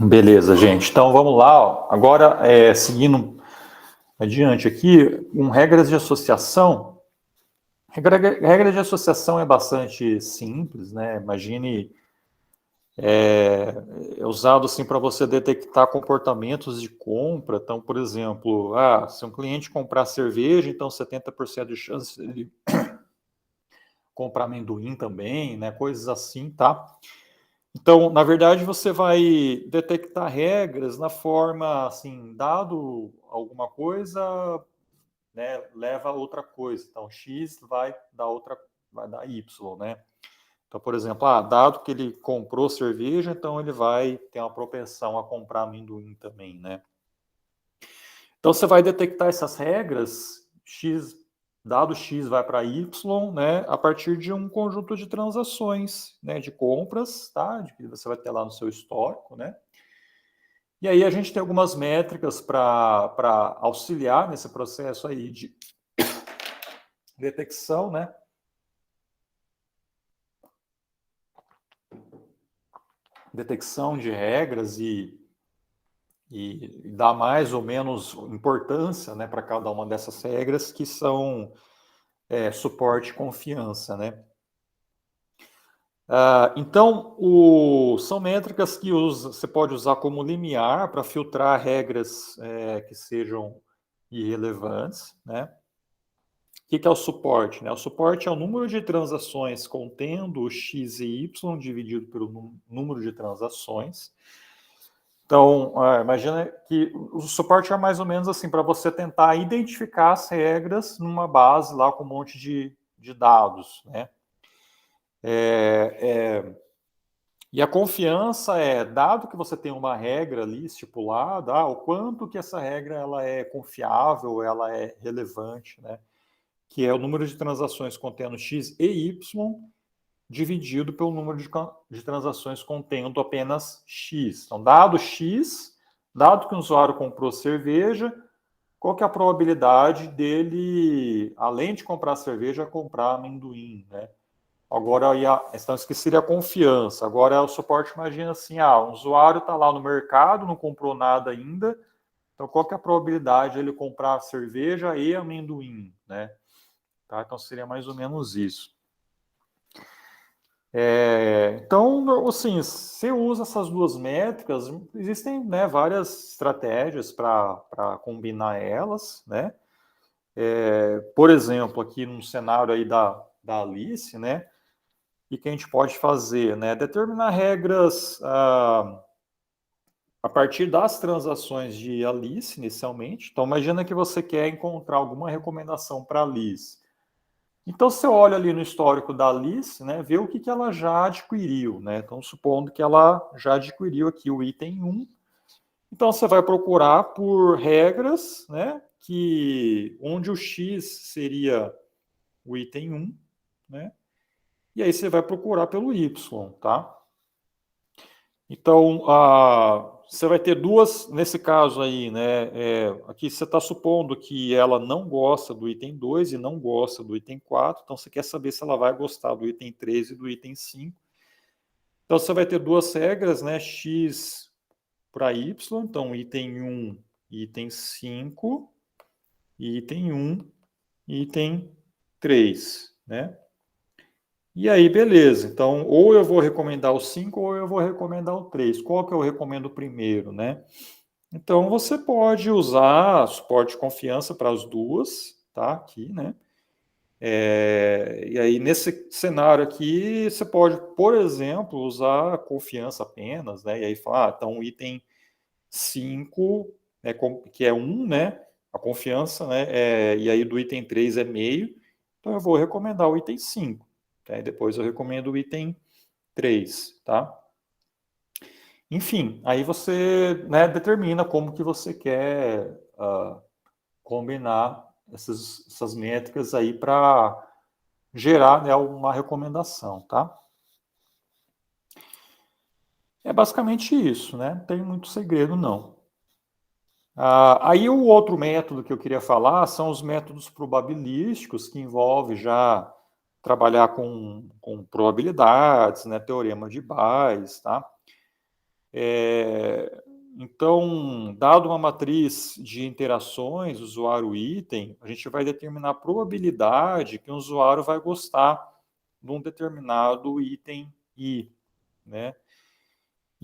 Beleza, gente. Então vamos lá. Ó. Agora, seguindo adiante aqui, com regras de associação. Regra de associação é bastante simples, né? Imagine é usado assim para você detectar comportamentos de compra. Então, por exemplo, se um cliente comprar cerveja, então 70% de chance de ele comprar amendoim também, né? Coisas assim, tá? Então, na verdade, você vai detectar regras na forma, assim, dado alguma coisa, né, leva a outra coisa. Então, X vai dar Y, né? Então, por exemplo, dado que ele comprou cerveja, então ele vai ter uma propensão a comprar amendoim também, né? Então, você vai detectar essas regras, dado X vai para Y, né, a partir de um conjunto de transações, né, de compras, tá? De que você vai ter lá no seu histórico, né? E aí a gente tem algumas métricas para auxiliar nesse processo aí de detecção, né? Detecção de regras e dar mais ou menos importância, né, para cada uma dessas regras que são suporte e confiança, né? Então, são métricas que você pode usar como limiar para filtrar regras que sejam irrelevantes, né? O que é o suporte? Né? O suporte é o número de transações contendo x e y dividido pelo número de transações. Então, imagina que o suporte é mais ou menos assim, para você tentar identificar as regras numa base lá com um monte de dados, né? E a confiança dado que você tem uma regra ali estipulada, o quanto que essa regra ela é confiável, ela é relevante, né? Que é o número de transações contendo x e y dividido pelo número de transações contendo apenas x. Então, dado x, dado que o usuário comprou cerveja, qual que é a probabilidade dele, além de comprar cerveja, comprar amendoim, né? Agora, então, isso que seria a confiança. Agora, o suporte, imagina assim, um usuário está lá no mercado, não comprou nada ainda, então qual que é a probabilidade de ele comprar cerveja e amendoim, né? Tá? Então, seria mais ou menos isso. Então, assim, você usa essas duas métricas, existem, né, várias estratégias para combinar elas, né? Por exemplo, aqui no cenário aí da Alice, né? O que a gente pode fazer, né? Determinar regras a partir das transações de Alice, inicialmente. Então, imagina que você quer encontrar alguma recomendação para Alice. Então, você olha ali no histórico da Alice, né, vê o que ela já adquiriu, né? Então, supondo que ela já adquiriu aqui o item 1. Então, você vai procurar por regras, né, onde o X seria o item 1, né? E aí você vai procurar pelo Y, tá? Então, você vai ter duas, nesse caso aí, né? Aqui você está supondo que ela não gosta do item 2 e não gosta do item 4, então você quer saber se ela vai gostar do item 3 e do item 5. Então, você vai ter duas regras, né? X para Y, então item 1, item 5, item 1, item 3, né? E aí, beleza. Então, ou eu vou recomendar o 5 ou eu vou recomendar o 3. Qual que eu recomendo primeiro, né? Então, você pode usar suporte de confiança para as duas, tá? Aqui, né? E aí, nesse cenário aqui, você pode, por exemplo, usar confiança apenas, né? E aí falar, então, o item 5, né, que é 1, né? A confiança, né? E aí, do item 3 é meio. Então, eu vou recomendar o item 5. Tá? E depois eu recomendo o item 3, tá? Enfim, aí você, né, determina como que você quer combinar essas métricas aí para gerar, né, uma recomendação, tá? É basicamente isso, né? Não tem muito segredo, não. Aí o outro método que eu queria falar são os métodos probabilísticos, que envolve já trabalhar com probabilidades, né, teorema de Bayes, tá? Então, dado uma matriz de interações usuário-item, a gente vai determinar a probabilidade que o usuário vai gostar de um determinado item I, né?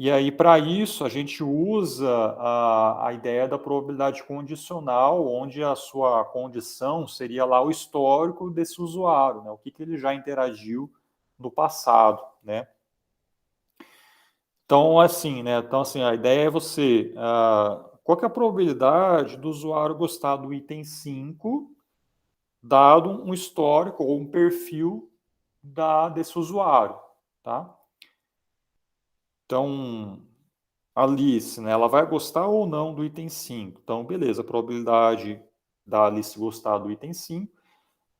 E aí, para isso, a gente usa a ideia da probabilidade condicional, onde a sua condição seria lá o histórico desse usuário, né? O que ele já interagiu no passado, né? Então, assim, né? Então, assim, a ideia é você... qual que é a probabilidade do usuário gostar do item 5, dado um histórico ou um perfil desse usuário, tá? Então, a Alice, né, ela vai gostar ou não do item 5. Então, beleza, a probabilidade da Alice gostar do item 5,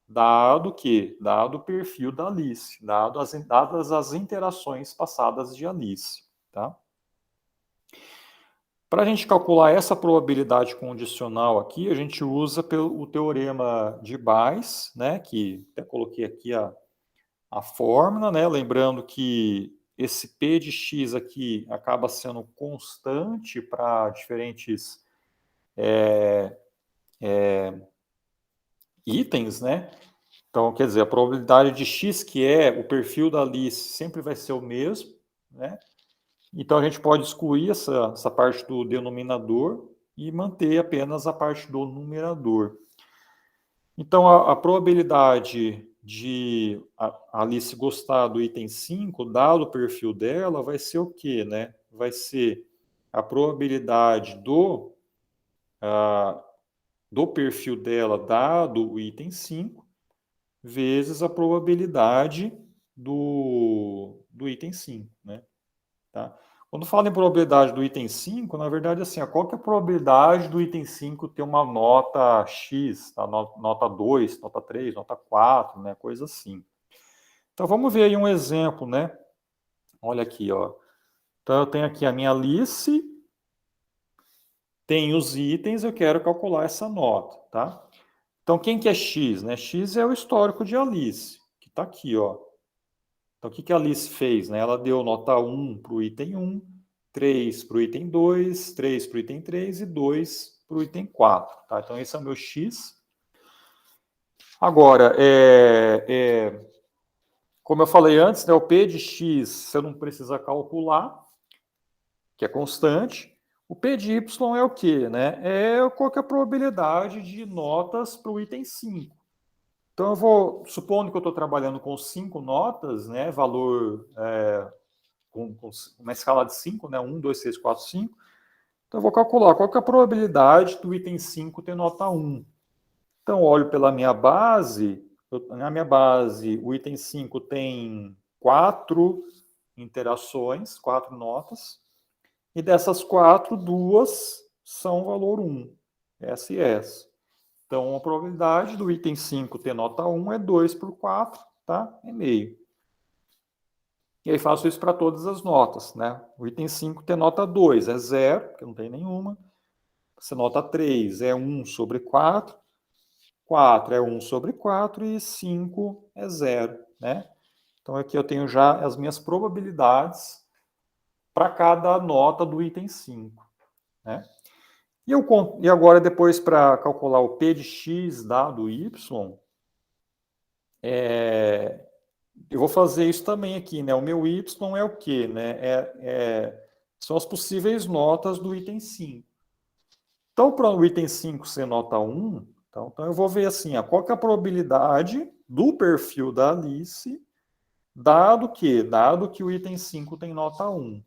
dado que? Dado o perfil da Alice, dadas as interações passadas de Alice, tá? Para a gente calcular essa probabilidade condicional aqui, a gente usa o teorema de Bayes, né, que até coloquei aqui a fórmula, né, lembrando que esse P de x aqui acaba sendo constante para diferentes itens, né? Então, quer dizer, a probabilidade de x, que é o perfil da Alice, sempre vai ser o mesmo, né? Então, a gente pode excluir essa parte do denominador e manter apenas a parte do numerador. Então, a probabilidade de a Alice gostar do item 5, dado o perfil dela, vai ser o quê, né? Vai ser a probabilidade do perfil dela, dado o item 5, vezes a probabilidade do item 5, né? Tá? Quando fala em probabilidade do item 5, na verdade, assim, qual que é a probabilidade do item 5 ter uma nota X, tá? Nota 2, nota 3, nota 4, né? Coisa assim. Então, vamos ver aí um exemplo, né? Olha aqui, ó. Então, eu tenho aqui a minha Alice, tem os itens, eu quero calcular essa nota, tá? Então, quem que é X, né? X é o histórico de Alice, que está aqui, ó. Então, o que a Alice fez, né? Ela deu nota 1 para o item 1, 3 para o item 2, 3 para o item 3 e 2 para o item 4. Tá? Então, esse é o meu X. Agora, como eu falei antes, né, o P de X você não precisa calcular, que é constante. O P de Y é o quê? Né? Qual que é a probabilidade de notas para o item 5. Então, eu vou, supondo que eu estou trabalhando com 5 notas, né, valor com uma escala de 5, né, 1, 2, 3, 4, 5. Então, eu vou calcular qual que é a probabilidade do item 5 ter nota 1. Então, olho pela minha base, na minha base, o item 5 tem 4 interações, 4 notas, e dessas 4, 2 são valor 1, essa e essa. Então, a probabilidade do item 5 ter nota 1 é 2 por 4, tá? É meio. E aí faço isso para todas as notas, né? O item 5 tem nota 2, é 0, porque não tem nenhuma. Se nota 3 é 1 sobre 4, 4 é 1 sobre 4 e 5 é 0, né? Então aqui eu tenho já as minhas probabilidades para cada nota do item 5, né? E agora depois para calcular o P de x dado y, eu vou fazer isso também aqui, né? O meu y é o quê, né? São as possíveis notas do item 5. Então, para o item 5 ser nota 1, então eu vou ver assim, qual que é a probabilidade do perfil da Alice, dado que o item 5 tem nota 1.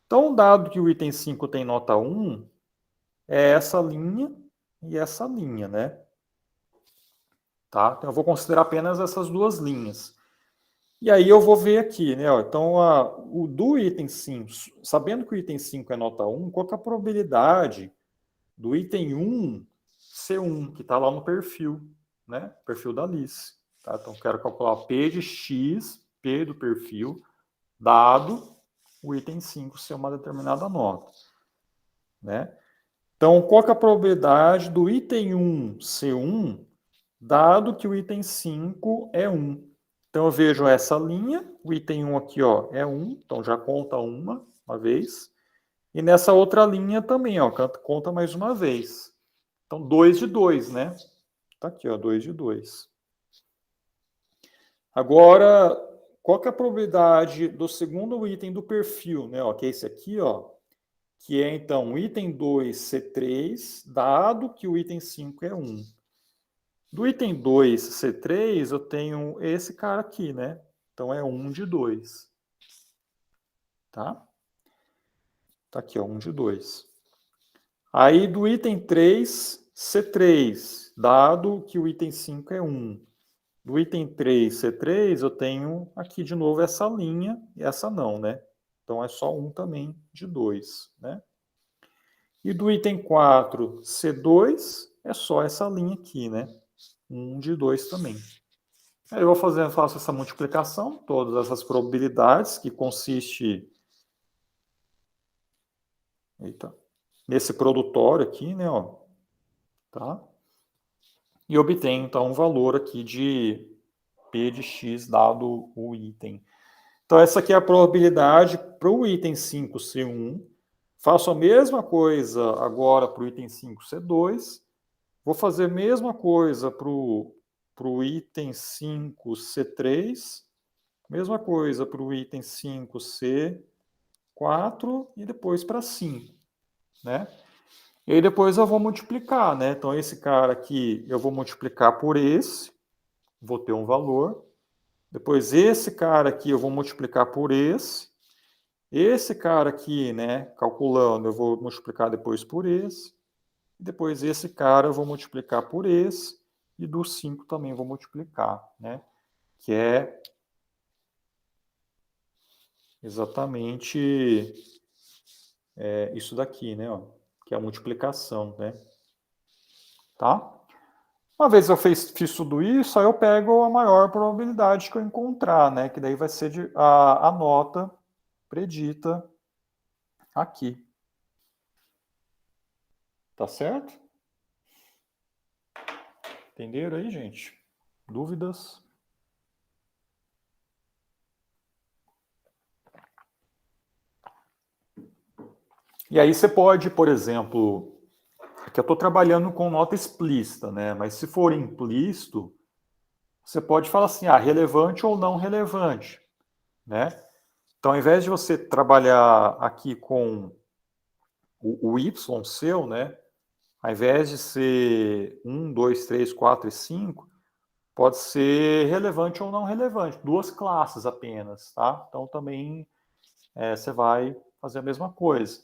Então, dado que o item 5 tem nota 1, é essa linha e essa linha, né? Tá? Então, eu vou considerar apenas essas duas linhas. E aí eu vou ver aqui, né? Então, o do item 5, sabendo que o item 5 é nota 1, qual que é a probabilidade do item 1 ser 1, que está lá no perfil, né? Perfil da Alice. Tá? Então, quero calcular P de x, P do perfil, dado o item 5 ser uma determinada nota. Né? Então, qual que é a probabilidade do item 1 ser 1, dado que o item 5 é 1? Então, eu vejo essa linha, o item 1 aqui, ó, é 1, então já conta uma vez. E nessa outra linha também, ó, conta mais uma vez. Então, 2 de 2, né? Tá aqui, ó, 2 de 2. Agora, qual que é a probabilidade do segundo item do perfil, né? Ó, que é esse aqui, ó, que é, então, o item 2 ser 3, dado que o item 5 é 1. Do item 2 ser 3, eu tenho esse cara aqui, né? Então, é 1 de 2. Tá? Tá aqui, ó, 1 de 2. Aí, do item 3 ser 3, dado que o item 5 é 1. Do item 3 C3, eu tenho aqui de novo essa linha, e essa não, né? Então é só 1 também de 2, né? E do item 4 C2, é só essa linha aqui, né? 1 de 2 também. Aí eu faço essa multiplicação, todas essas probabilidades, que consiste nesse produtório aqui, né? Ó, tá? E obtenho, então, um valor aqui de P de X dado o item. Então, essa aqui é a probabilidade para o item 5 ser 1. Faço a mesma coisa agora para o item 5 ser 2. Vou fazer a mesma coisa para o item 5 ser 3. Mesma coisa para o item 5 ser 4 e depois para 5, né? E aí depois eu vou multiplicar, né? Então, esse cara aqui eu vou multiplicar por esse, vou ter um valor. Depois, esse cara aqui eu vou multiplicar por esse. Esse cara aqui, né, calculando, eu vou multiplicar depois por esse. Depois, esse cara eu vou multiplicar por esse. E do 5 também vou multiplicar, né? Que é exatamente isso daqui, né? Ó, que é a multiplicação, né? Tá? Uma vez eu fiz tudo isso, aí eu pego a maior probabilidade que eu encontrar, né? Que daí vai ser a nota predita aqui. Tá certo? Entenderam aí, gente? Dúvidas? E aí você pode, por exemplo, aqui eu estou trabalhando com nota explícita, né? Mas se for implícito, você pode falar assim, relevante ou não relevante, né? Então, ao invés de você trabalhar aqui com o y seu, né? Ao invés de ser 1, 2, 3, 4 e 5, pode ser relevante ou não relevante, duas classes apenas, tá? Então, também você vai fazer a mesma coisa.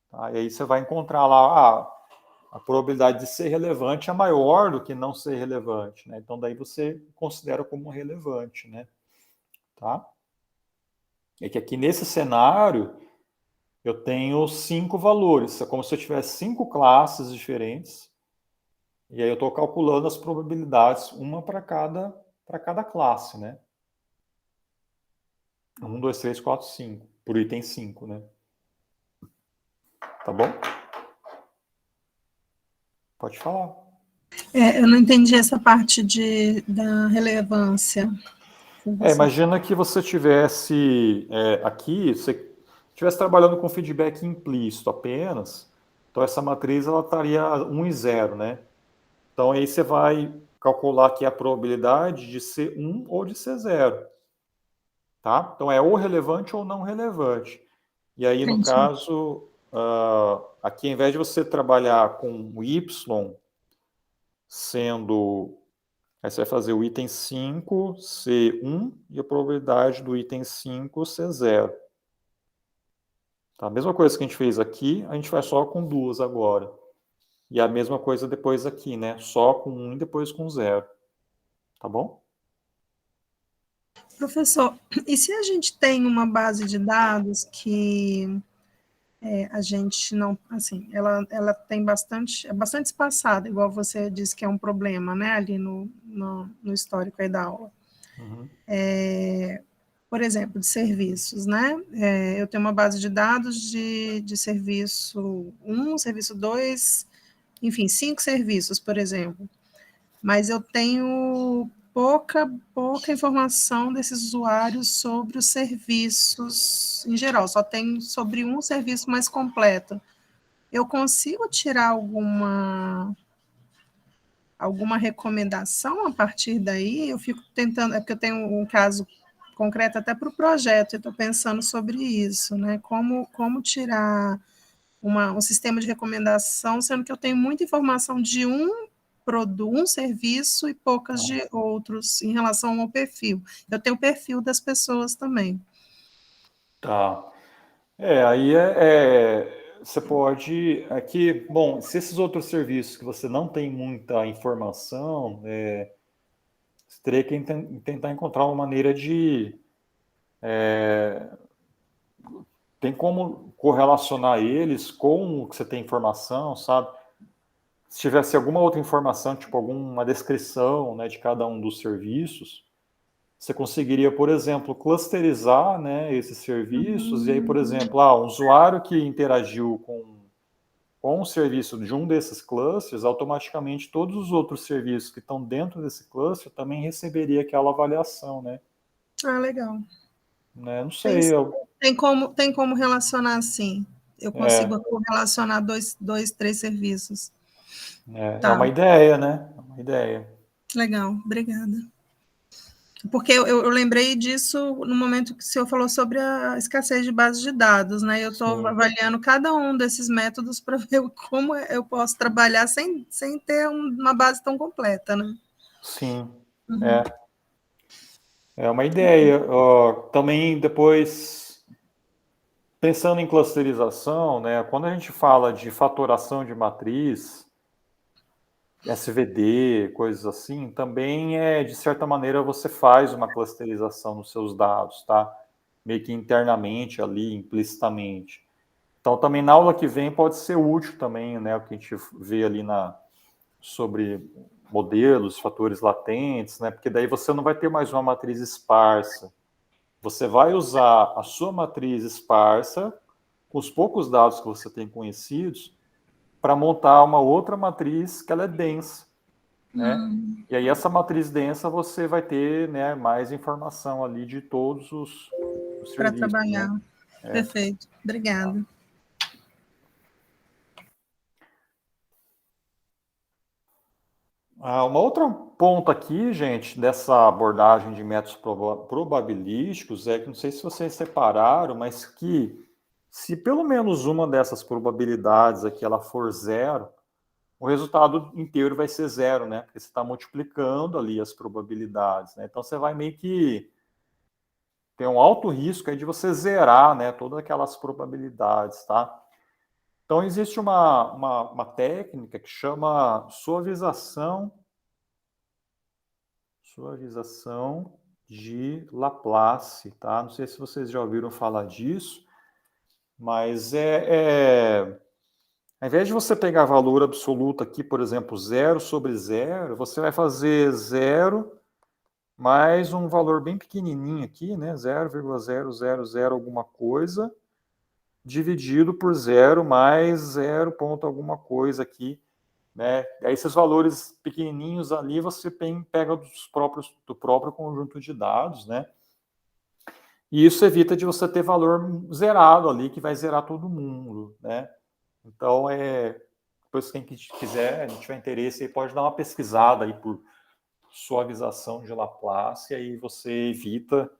Tá? E aí você vai encontrar lá, a probabilidade de ser relevante é maior do que não ser relevante, né? Então, daí você considera como relevante, né? Tá? É que aqui nesse cenário, eu tenho 5 valores. É como se eu tivesse 5 classes diferentes. E aí eu estou calculando as probabilidades, uma para cada classe, né? 1, 2, 3, 4, 5. Por item 5, né? Tá bom? Pode falar. Eu não entendi essa parte da relevância. Imagina que você tivesse aqui, você estivesse trabalhando com feedback implícito apenas, então essa matriz ela estaria 1 e 0, né? Então aí você vai calcular aqui a probabilidade de ser 1 ou de ser 0. Tá? Então é ou relevante ou não relevante. E aí, no caso, aqui, ao invés de você trabalhar com o y sendo... Aí você vai fazer o item 5 ser 1 e a probabilidade do item 5 ser 0. Tá? A mesma coisa que a gente fez aqui, a gente faz só com 2 agora. E a mesma coisa depois aqui, né? Só com 1 e depois com 0. Tá bom? Professor, e se a gente tem uma base de dados que a gente não, assim, ela tem bastante, é bastante espaçada, igual você disse que é um problema, né, ali no histórico aí da aula. Uhum. Por exemplo, de serviços, né? Eu tenho uma base de dados de serviço 1, serviço 2, enfim, 5 serviços, por exemplo. Mas eu tenho pouca informação desses usuários sobre os serviços em geral, só tem sobre um serviço mais completo. Eu consigo tirar alguma recomendação a partir daí? Eu fico tentando, é porque eu tenho um caso concreto até para o projeto, eu estou pensando sobre isso, né? Como tirar um sistema de recomendação, sendo que eu tenho muita informação de um produto, um serviço e poucas de outros em relação ao perfil. Eu tenho o perfil das pessoas também. Tá. Aí você pode aqui, bom, se esses outros serviços que você não tem muita informação, você teria que tentar encontrar uma maneira de tem como correlacionar eles com o que você tem informação, sabe? Se tivesse alguma outra informação, tipo alguma descrição, né, de cada um dos serviços, você conseguiria, por exemplo, clusterizar, né, esses serviços, e aí, por exemplo, um usuário que interagiu com o serviço de um desses clusters, automaticamente todos os outros serviços que estão dentro desse cluster também receberia aquela avaliação, né? Ah, legal. Né? Não sei. Tem como relacionar assim. Eu consigo correlacionar três serviços. É uma ideia, né? É uma ideia. Legal, obrigada. Porque eu lembrei disso no momento que o senhor falou sobre a escassez de bases de dados, né? Eu estou avaliando cada um desses métodos para ver como eu posso trabalhar sem ter uma base tão completa, né? Sim, é uma ideia. Também depois, pensando em clusterização, né? Quando a gente fala de fatoração de matriz, SVD, coisas assim, também de certa maneira, você faz uma clusterização nos seus dados, tá? Meio que internamente ali, implicitamente. Então, também na aula que vem pode ser útil também, né? O que a gente vê ali sobre modelos, fatores latentes, né? Porque daí você não vai ter mais uma matriz esparsa. Você vai usar a sua matriz esparsa, com os poucos dados que você tem conhecidos, para montar uma outra matriz que ela é densa, né? E aí essa matriz densa você vai ter, né, mais informação ali de todos os serviços. Para trabalhar. Né? Perfeito. Obrigada. Uma outra ponta aqui, gente, dessa abordagem de métodos probabilísticos é que, não sei se vocês separaram, mas que se pelo menos uma dessas probabilidades aqui ela for zero, o resultado inteiro vai ser zero, né? Porque você está multiplicando ali as probabilidades, né? Então você vai meio que ter um alto risco aí de você zerar, né, todas aquelas probabilidades, tá? Então existe uma técnica que chama suavização de Laplace, tá? Não sei se vocês já ouviram falar disso, mas ao invés de você pegar valor absoluto aqui, por exemplo, 0 sobre 0, você vai fazer 0 mais um valor bem pequenininho aqui, né? 0,000 alguma coisa, dividido por 0 mais 0 ponto alguma coisa aqui, né? Aí esses valores pequenininhos ali você pega do próprio conjunto de dados, né? E isso evita de você ter valor zerado ali, que vai zerar todo mundo, né? Então, depois quem quiser, se tiver interesse, aí pode dar uma pesquisada aí por suavização de Laplace, e aí você evita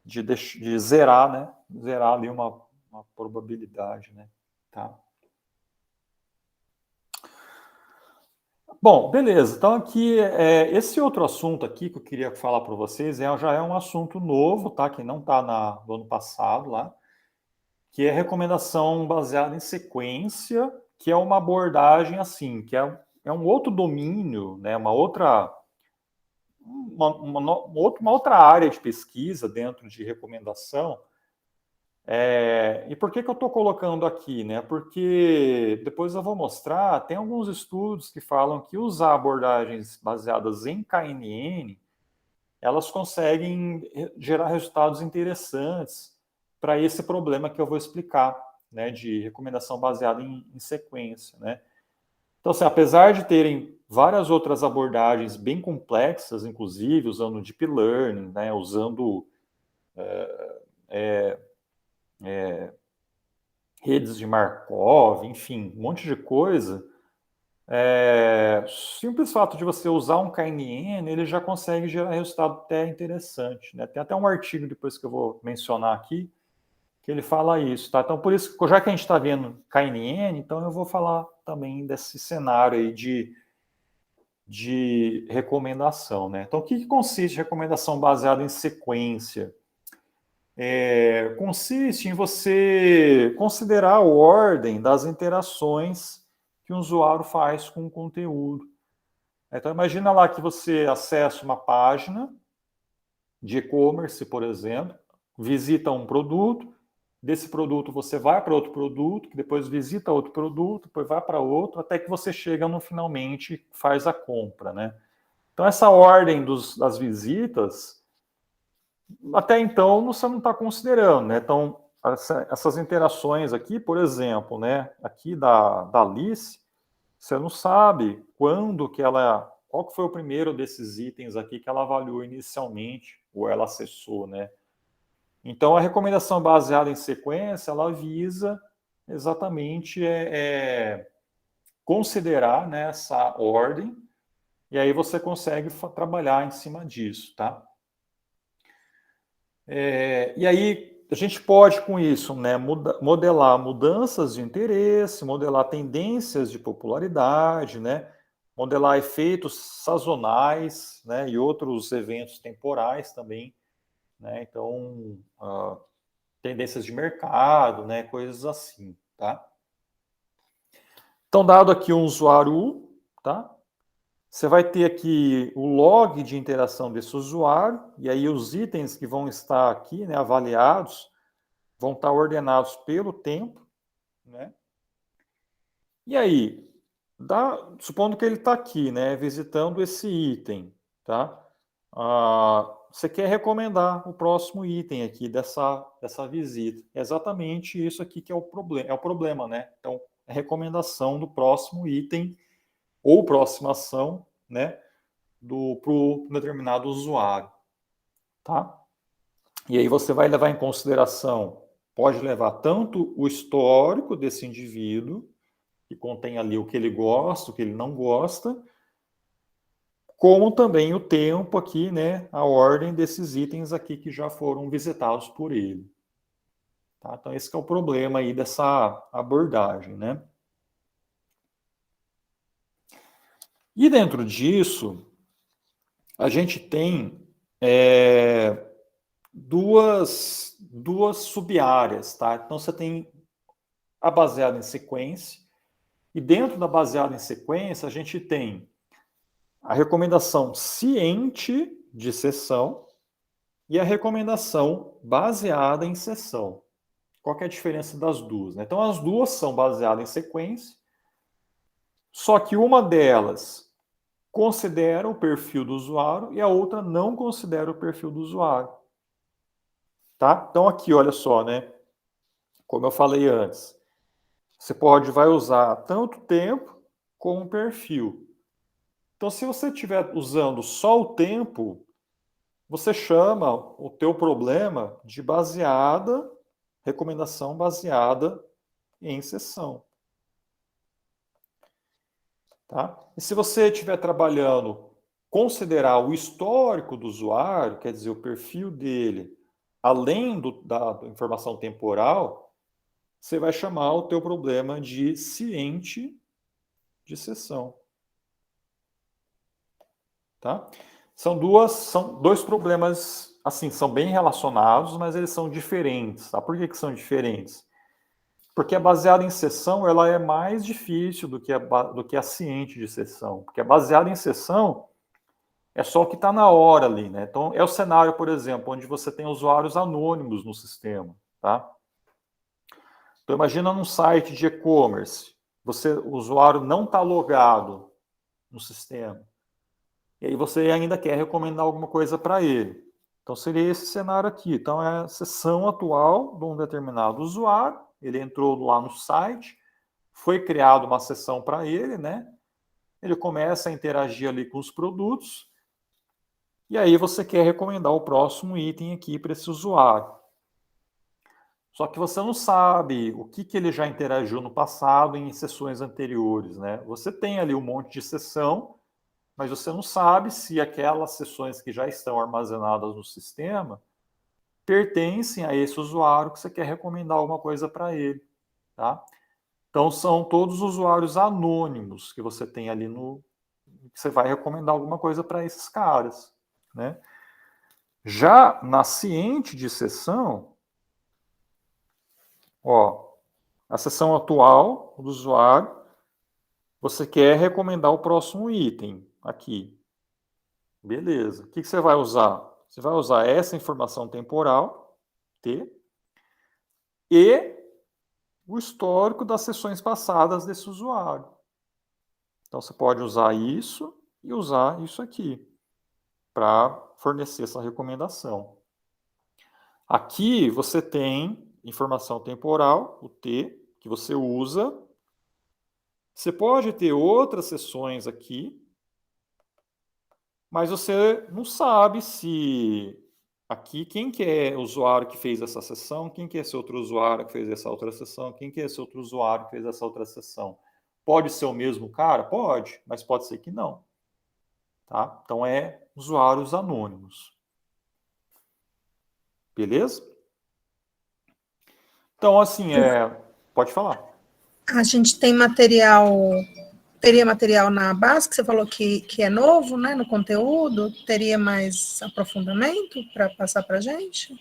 de zerar, né? Zerar ali uma probabilidade, né? Tá? Bom, beleza. Então aqui, esse outro assunto aqui que eu queria falar para vocês já é um assunto novo, tá? Que não está no ano passado lá, que é recomendação baseada em sequência, que é uma abordagem assim, que é um outro domínio, né? Uma outra área de pesquisa dentro de recomendação. E por que eu estou colocando aqui, né? Porque depois eu vou mostrar, tem alguns estudos que falam que usar abordagens baseadas em KNN, elas conseguem gerar resultados interessantes para esse problema que eu vou explicar, né? De recomendação baseada em sequência, né? Então, assim, apesar de terem várias outras abordagens bem complexas, inclusive usando Deep Learning, né, usando redes de Markov, enfim, um monte de coisa. Simples fato de você usar um KNN, ele já consegue gerar resultado até interessante, né? Tem até um artigo depois que eu vou mencionar aqui, que ele fala isso, tá? Então, por isso, já que a gente está vendo KNN, então eu vou falar também desse cenário aí de recomendação, né? Então, o que consiste recomendação baseada em sequência? Consiste em você considerar a ordem das interações que o usuário faz com o conteúdo. Então, imagina lá que você acessa uma página de e-commerce, por exemplo, visita um produto, desse produto você vai para outro produto, que depois visita outro produto, depois vai para outro, até que você chega no finalmente faz a compra, né? Então, essa ordem das visitas, até então, você não está considerando, né? Então, essas interações aqui, por exemplo, né? Aqui da Alice, você não sabe quando que ela... Qual que foi o primeiro desses itens aqui que ela avaliou inicialmente, ou ela acessou, né? Então, a recomendação baseada em sequência, ela visa exatamente considerar, né, essa ordem, e aí você consegue trabalhar em cima disso, tá? E aí, a gente pode, com isso, né, modelar mudanças de interesse, modelar tendências de popularidade, né, modelar efeitos sazonais, né, e outros eventos temporais também, né, então, tendências de mercado, né, coisas assim, tá? Então, dado aqui um usuário U, tá? Você vai ter aqui o log de interação desse usuário, e aí os itens que vão estar aqui, né, avaliados, vão estar ordenados pelo tempo, né? E aí, supondo que ele está aqui, né, visitando esse item, tá? Você quer recomendar o próximo item aqui dessa visita. É exatamente isso aqui que é o problema, né? Então, a recomendação do próximo item ou próxima ação, né, para o determinado usuário, tá? E aí você vai levar em consideração, pode levar tanto o histórico desse indivíduo, que contém ali o que ele gosta, o que ele não gosta, como também o tempo aqui, né, a ordem desses itens aqui que já foram visitados por ele. Tá? Então esse que é o problema aí dessa abordagem, né? E dentro disso, a gente tem duas sub-áreas, tá? Então você tem a baseada em sequência, e dentro da baseada em sequência, a gente tem a recomendação ciente de sessão e a recomendação baseada em sessão. Qual que é a diferença das duas, né? Então, as duas são baseadas em sequência, só que uma delas considera o perfil do usuário e a outra não considera o perfil do usuário. Tá? Então, aqui, olha só, né? Como eu falei antes, você vai usar tanto tempo como perfil. Então, se você estiver usando só o tempo, você chama o teu problema de recomendação baseada em sessão. Tá? E se você estiver trabalhando, considerar o histórico do usuário, quer dizer, o perfil dele, além da informação temporal, você vai chamar o teu problema de ciente de sessão. Tá? São dois problemas, assim, são bem relacionados, mas eles são diferentes. Tá? Por que são diferentes? Porque a baseada em sessão, ela é mais difícil do que a ciente de sessão. Porque a baseada em sessão é só o que está na hora ali, né? Então, é o cenário, por exemplo, onde você tem usuários anônimos no sistema, tá? Então, imagina num site de e-commerce, o usuário não está logado no sistema. E aí você ainda quer recomendar alguma coisa para ele. Então, seria esse cenário aqui. Então, é a sessão atual de um determinado usuário, ele entrou lá no site, foi criada uma sessão para ele, né? ele começa a interagir ali com os produtos, e aí você quer recomendar o próximo item aqui para esse usuário. Só que você não sabe o que ele já interagiu no passado em sessões anteriores, né? Você tem ali um monte de sessão, mas você não sabe se aquelas sessões que já estão armazenadas no sistema pertencem a esse usuário que você quer recomendar alguma coisa para ele, tá? Então são todos usuários anônimos que você tem ali no que você vai recomendar alguma coisa para esses caras, né? Já na ciente de sessão, ó, a sessão atual do usuário, você quer recomendar o próximo item aqui. Beleza. O que você vai usar? Você vai usar essa informação temporal, T, e o histórico das sessões passadas desse usuário. Então você pode usar isso e usar isso aqui para fornecer essa recomendação. Aqui você tem informação temporal, o T, que você usa. Você pode ter outras sessões aqui, mas você não sabe se aqui quem que é o usuário que fez essa sessão, quem que é esse outro usuário que fez essa outra sessão, quem que é esse outro usuário que fez essa outra sessão. Pode ser o mesmo cara? Pode, mas pode ser que não. Tá? Então é usuários anônimos. Beleza? Então, assim, pode falar. A gente tem teria material na base, que você falou que é novo, né, no conteúdo, teria mais aprofundamento para passar para a gente?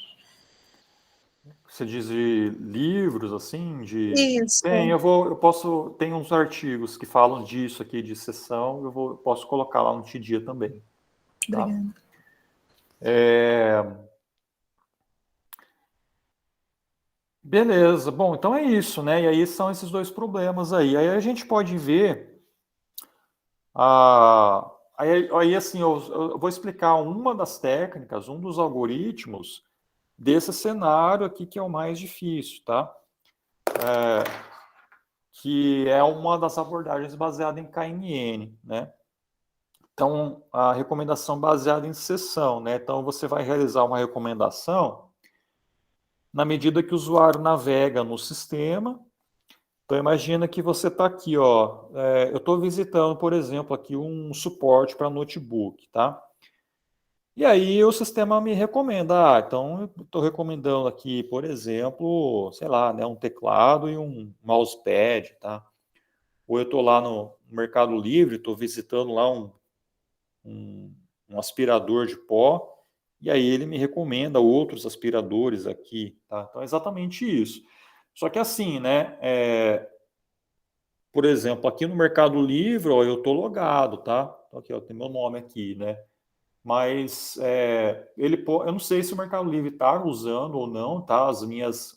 Você diz de livros, assim, Isso, Tem, tem uns artigos que falam disso aqui, de sessão, eu posso colocar lá no Tidia também, tá? obrigada. Beleza, bom, então é isso, né? E aí são esses dois problemas aí. Aí a gente pode ver, aí assim, eu vou explicar uma das técnicas, um dos algoritmos desse cenário aqui que é o mais difícil, tá? Que é uma das abordagens baseada em KNN, né? Então, a recomendação baseada em sessão, né? Então, você vai realizar uma recomendação na medida que o usuário navega no sistema. Então, imagina que você está aqui, ó. Eu estou visitando, por exemplo, aqui um suporte para notebook, tá? E aí o sistema me recomenda, então eu estou recomendando aqui, por exemplo, sei lá, né, um teclado e um mousepad, tá? Ou eu estou lá no Mercado Livre, estou visitando lá um aspirador de pó, e aí ele me recomenda outros aspiradores aqui, tá? Então é exatamente isso. Só que assim, né? Por exemplo, aqui no Mercado Livre, ó, eu estou logado, tá? Então, aqui, ó, tem meu nome aqui, né? Mas eu não sei se o Mercado Livre está usando ou não, tá?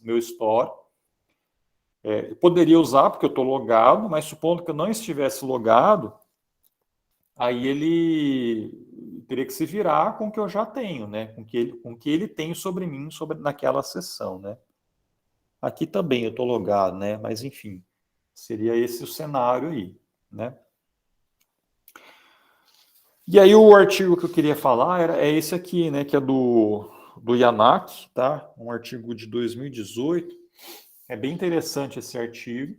Meu store. Eu poderia usar porque eu estou logado, mas supondo que eu não estivesse logado, aí ele teria que se virar com o que eu já tenho, né? Com o que ele tem sobre mim, naquela sessão, né? Aqui também eu estou logado, né? Mas enfim, seria esse o cenário aí, né? E aí o artigo que eu queria falar é esse aqui, né? Que é do Yanak, tá? Um artigo de 2018. É bem interessante esse artigo.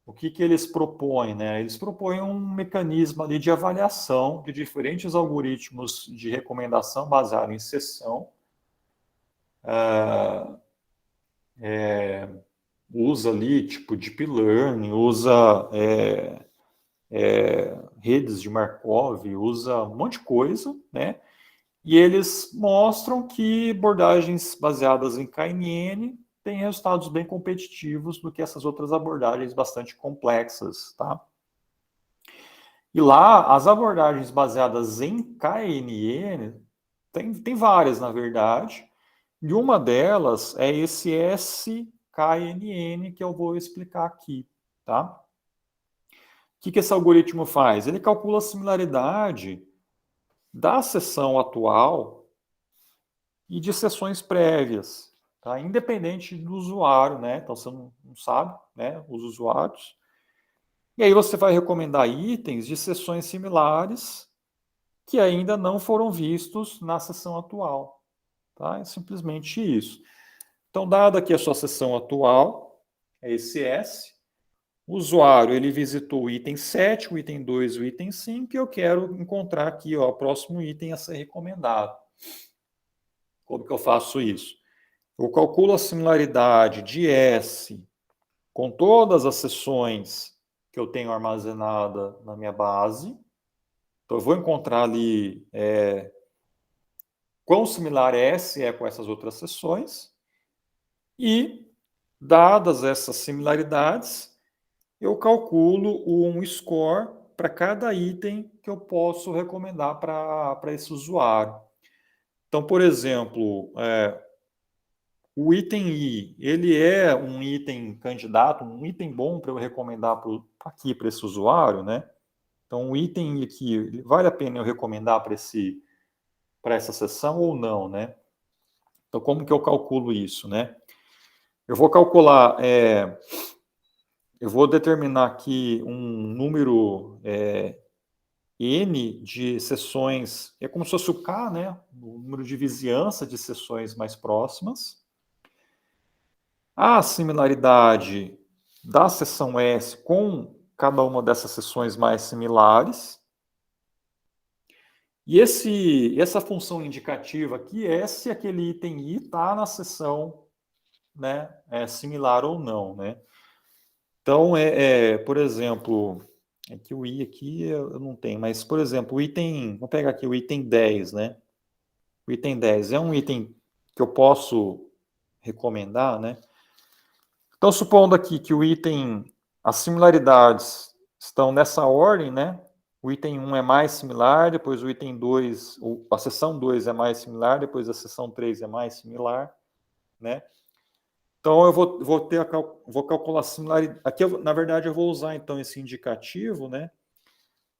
O que eles propõem, né? Eles propõem um mecanismo ali de avaliação de diferentes algoritmos de recomendação baseado em sessão. Usa ali, tipo, Deep Learning, usa redes de Markov, usa um monte de coisa, né? E eles mostram que abordagens baseadas em KNN têm resultados bem competitivos do que essas outras abordagens bastante complexas, tá? E lá, as abordagens baseadas em KNN, tem várias, na verdade, e uma delas é esse SKNN que eu vou explicar aqui, tá? O que esse algoritmo faz? Ele calcula a similaridade da sessão atual e de sessões prévias, tá? Independente do usuário, né? Então você não sabe, né? Os usuários. E aí você vai recomendar itens de seções similares que ainda não foram vistos na seção atual. Tá? É simplesmente isso. Então, dada aqui a sua seção atual, é esse S, o usuário ele visitou o item 7, o item 2, o item 5, e eu quero encontrar aqui ó, o próximo item a ser recomendado. Como que eu faço isso? Eu calculo a similaridade de S com todas as seções que eu tenho armazenada na minha base. Então, eu vou encontrar ali quão similar S é com essas outras seções. E, dadas essas similaridades, eu calculo um score para cada item que eu posso recomendar para esse usuário. Então, por exemplo, o item I, ele é um item candidato, um item bom para eu recomendar aqui para esse usuário, né? Então, o item I aqui, vale a pena eu recomendar para essa sessão ou não, né? Então, como que eu calculo isso, né? Eu vou calcular, eu vou determinar aqui um número N de sessões, é como se fosse o K, né? O número de vizinhança de sessões mais próximas. A similaridade da seção S com cada uma dessas seções mais similares. E essa função indicativa aqui é se aquele item I está na seção, né, similar ou não, né? Então, por exemplo, é que o I aqui eu não tenho, mas, por exemplo, o item, vou pegar aqui o item 10, né? O item 10 é um item que eu posso recomendar, né? Então, supondo aqui que o item, as similaridades estão nessa ordem, né? O item 1 é mais similar, depois o item 2, a seção 2 é mais similar, depois a seção 3 é mais similar, né? Então, eu vou calcular a similaridade. Aqui, na verdade, eu vou usar, então, esse indicativo, né?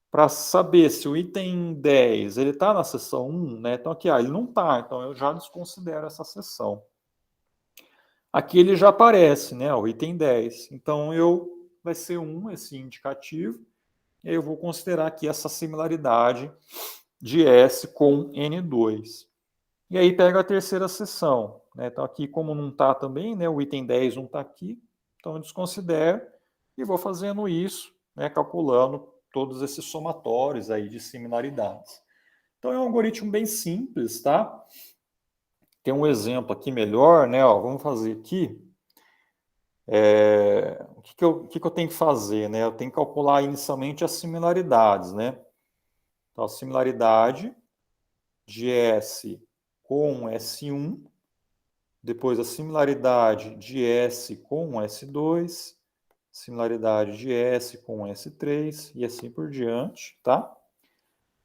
Para saber se o item 10 ele está na seção 1, né? Então, aqui, ele não está, então eu já desconsidero essa seção. Aqui ele já aparece, né? O item 10. Então, vai ser 1 esse indicativo, e aí eu vou considerar aqui essa similaridade de S com N2. E aí pega a terceira seção, né? Então, aqui, como não está também, né? O item 10 não está aqui, então eu desconsidero e vou fazendo isso, né? Calculando todos esses somatórios aí de similaridades. Então, é um algoritmo bem simples, tá? Tem um exemplo aqui melhor, né? Ó, vamos fazer aqui. O que eu tenho que fazer, né? Eu tenho que calcular inicialmente as similaridades, né? Então, a similaridade de S com S1, depois a similaridade de S com S2, similaridade de S com S3 e assim por diante, tá?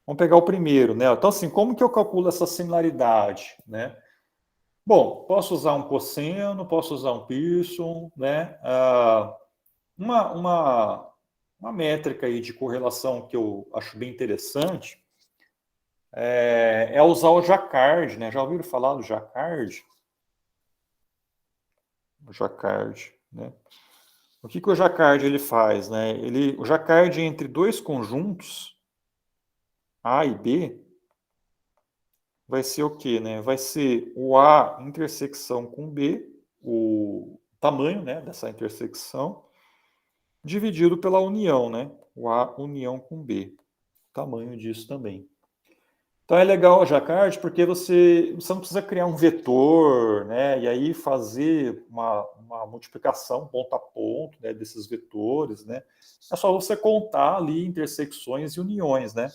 Vamos pegar o primeiro, né? Então, assim, como que eu calculo essa similaridade, né? Bom, posso usar um cosseno, posso usar um Pearson, né? Uma métrica aí de correlação que eu acho bem interessante é usar o Jacquard, né? Já ouviram falar do Jacquard? O Jacquard, né? O que o Jacquard ele faz, né? O Jacquard entre dois conjuntos A e B vai ser o quê, né? Vai ser o A intersecção com B, o tamanho, né, dessa intersecção, dividido pela união, né? O A união com B, o tamanho disso também. Então é legal o Jacquard porque você não precisa criar um vetor, né? E aí fazer uma multiplicação ponto a ponto, né, desses vetores, né? É só você contar ali intersecções e uniões, né?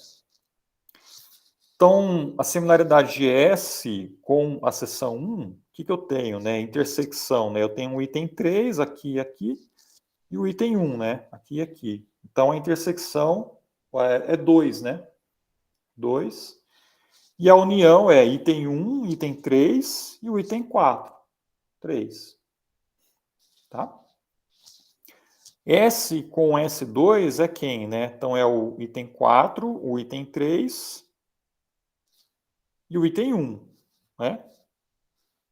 Então, a similaridade de S com a seção 1, o que eu tenho, né? Intersecção, né? Eu tenho o item 3 aqui e aqui, e o item 1, né? Aqui e aqui. Então, a intersecção é 2, né? 2. E a união é item 1, item 3 e o item 4. 3. Tá? S com S2 é quem, né? Então, é o item 4, o item 3 e o item 1, né?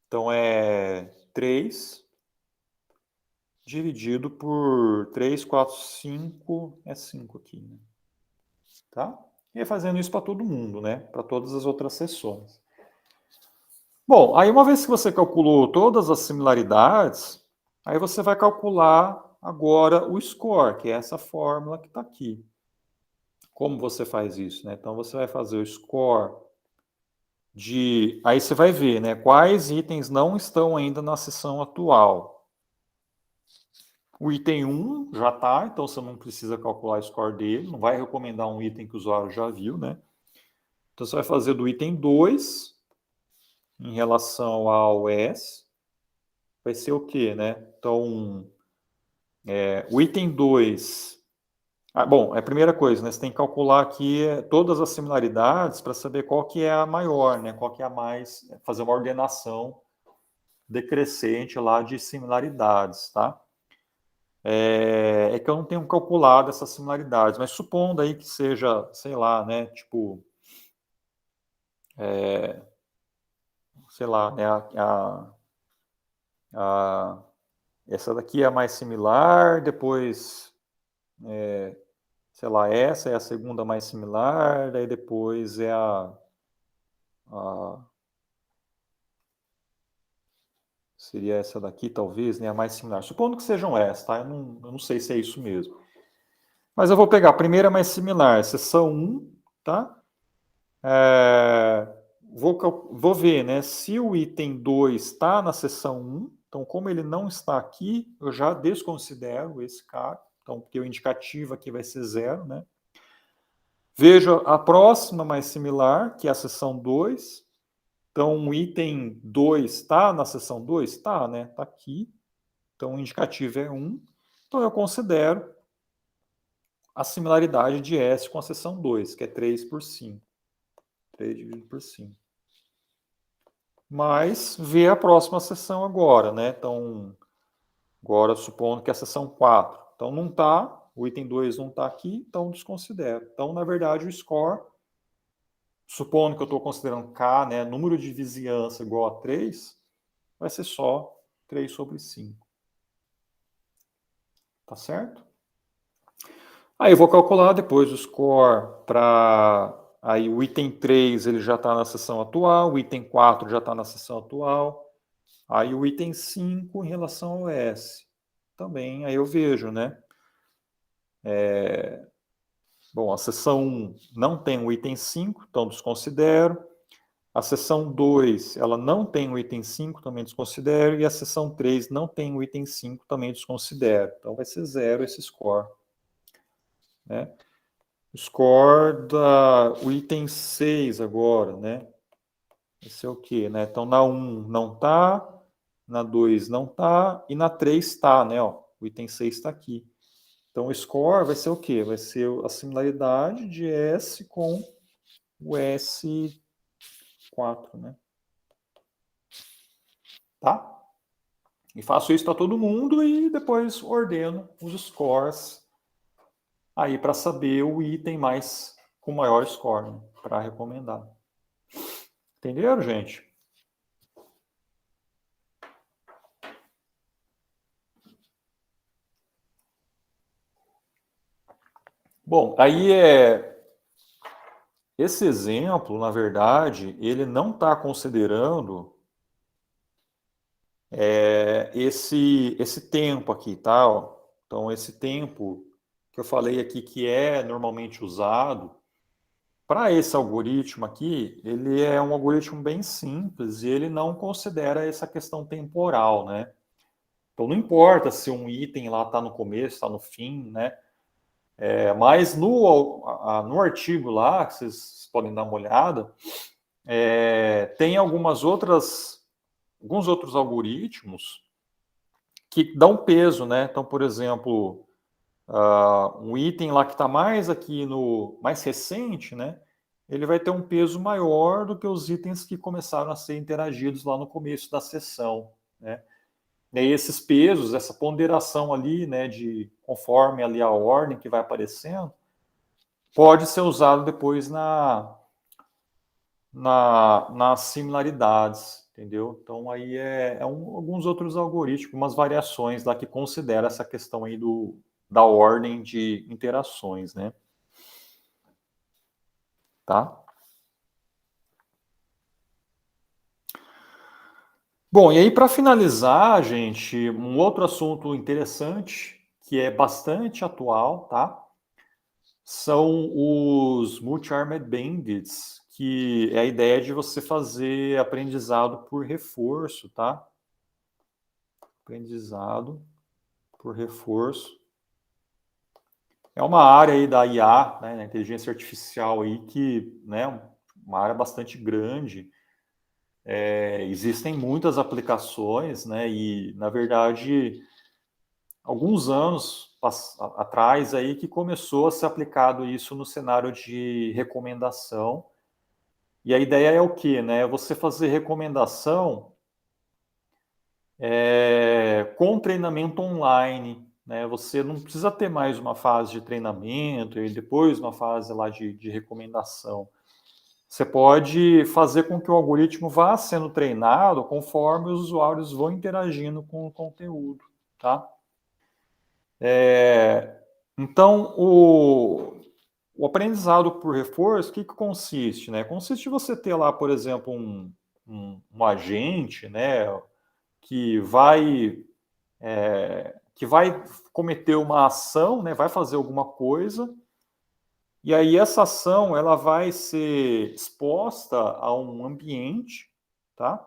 Então, é 3 dividido por 3, 4, 5, é 5 aqui, né? Tá? E fazendo isso para todo mundo, né? Para todas as outras seções. Bom, aí uma vez que você calculou todas as similaridades, aí você vai calcular agora o score, que é essa fórmula que está aqui. Como você faz isso, né? Então você vai fazer o score de... Aí você vai ver, né? Quais itens não estão ainda na seção atual. O item 1 já está, então você não precisa calcular o score dele, não vai recomendar um item que o usuário já viu, né? Então você vai fazer do item 2 em relação ao S, vai ser o quê, né? Então, o item 2... bom, é a primeira coisa, né? Você tem que calcular aqui todas as similaridades para saber qual que é a maior, né? Qual que é a mais... Fazer uma ordenação decrescente lá de similaridades, tá? É que eu não tenho calculado essas similaridades, mas supondo aí que seja, sei lá, né? Tipo... sei lá, né? Essa daqui é a mais similar, depois... sei lá, essa é a segunda mais similar, daí depois é seria essa daqui, talvez, né, a mais similar. Supondo que sejam essas, tá? Eu não sei se é isso mesmo. Mas eu vou pegar a primeira mais similar, seção 1, tá? Vou ver, né, se o item 2 está na seção 1, então como ele não está aqui, eu já desconsidero esse cara, então porque o indicativo aqui vai ser 0, né? Vejo a próxima mais similar, que é a seção 2. Então, o item 2 está na seção 2? Está, né? Está aqui. Então, o indicativo é 1. Então, eu considero a similaridade de S com a seção 2, que é 3 por 5. 3 dividido por 5. Mas, ver a próxima seção agora, né? Então, agora, supondo que é a seção 4. Então, não está, o item 2 não está aqui, então desconsidero. Então, na verdade, o score... Supondo que eu estou considerando K, né, número de vizinhança igual a 3, vai ser só 3 sobre 5. Tá certo? Aí eu vou calcular depois o score para... Aí o item 3 ele já está na seção atual, o item 4 já está na seção atual. Aí o item 5 em relação ao S. Também, aí eu vejo, né? Bom, a seção 1 não tem o item 5, então desconsidero. A seção 2, ela não tem o item 5, também desconsidero. E a seção 3 não tem o item 5, também desconsidero. Então, vai ser 0 esse score. Né? O score do item 6 agora, né? Esse é o quê? Né? Então, na 1 não está, na 2 não está, e na 3 está, né? Ó, o item 6 está aqui. Então, o score vai ser o quê? Vai ser a similaridade de S com o S4, né? Tá? E faço isso para todo mundo e depois ordeno os scores aí para saber o item mais com maior score, né, para recomendar. Entenderam, gente? Bom, aí esse exemplo, na verdade, ele não está considerando esse tempo aqui, tá? Ó. Então, esse tempo que eu falei aqui que é normalmente usado para esse algoritmo aqui, ele é um algoritmo bem simples e ele não considera essa questão temporal, né? Então, não importa se um item lá está no começo, está no fim, né? Mas no artigo lá, que vocês podem dar uma olhada, tem alguns outros algoritmos que dão peso, né? Então, por exemplo, um item lá que está mais aqui mais recente, né? Ele vai ter um peso maior do que os itens que começaram a ser interagidos lá no começo da sessão, né? E aí esses pesos, essa ponderação ali, né, conforme ali a ordem que vai aparecendo, pode ser usado depois nas similaridades, entendeu? Então, aí alguns outros algoritmos, umas variações lá que considera essa questão aí da ordem de interações, né? Tá? Bom, e aí para finalizar, gente, um outro assunto interessante, que é bastante atual, tá? São os multi-armed bandits, que é a ideia de você fazer aprendizado por reforço, tá? Aprendizado por reforço. É uma área aí da IA, né, da inteligência artificial aí, que, né, uma área bastante grande. Existem muitas aplicações, né, e, na verdade, alguns anos atrás aí que começou a ser aplicado isso no cenário de recomendação. E a ideia é o quê, né? Você fazer recomendação com treinamento online, né? Você não precisa ter mais uma fase de treinamento e depois uma fase lá de recomendação. Você pode fazer com que o algoritmo vá sendo treinado conforme os usuários vão interagindo com o conteúdo, tá? Então, o aprendizado por reforço, o que consiste, né? Consiste em você ter lá, por exemplo, um agente, né, que vai cometer uma ação, né, vai fazer alguma coisa, e aí essa ação ela vai ser exposta a um ambiente, tá?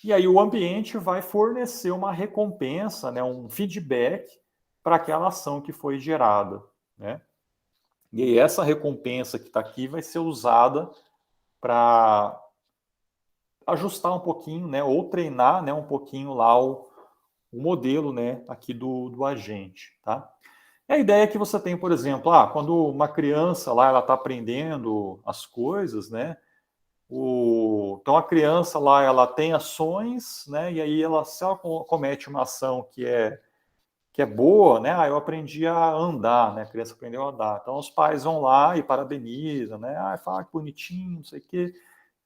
E aí o ambiente vai fornecer uma recompensa, né, um feedback para aquela ação que foi gerada, né? E aí essa recompensa que está aqui vai ser usada para ajustar um pouquinho, né, ou treinar, né, um pouquinho lá o modelo, né, aqui do agente, tá? E a ideia é que você tem, por exemplo, quando uma criança lá ela está aprendendo as coisas, né? Então a criança lá ela tem ações, né? E aí se ela comete uma ação que é boa, né? Eu aprendi a andar, né? A criança aprendeu a andar. Então os pais vão lá e parabenizam, né? Fala que bonitinho, não sei o quê.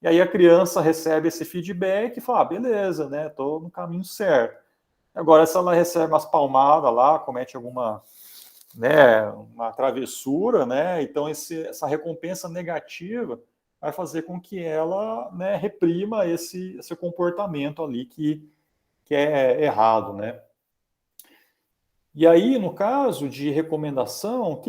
E aí a criança recebe esse feedback e fala, beleza, né? Estou no caminho certo. Agora, se ela recebe umas palmadas lá, comete alguma, né, uma travessura, né? Então essa recompensa negativa vai fazer com que ela, né, reprima esse comportamento ali que é errado, né? E aí, no caso de recomendação,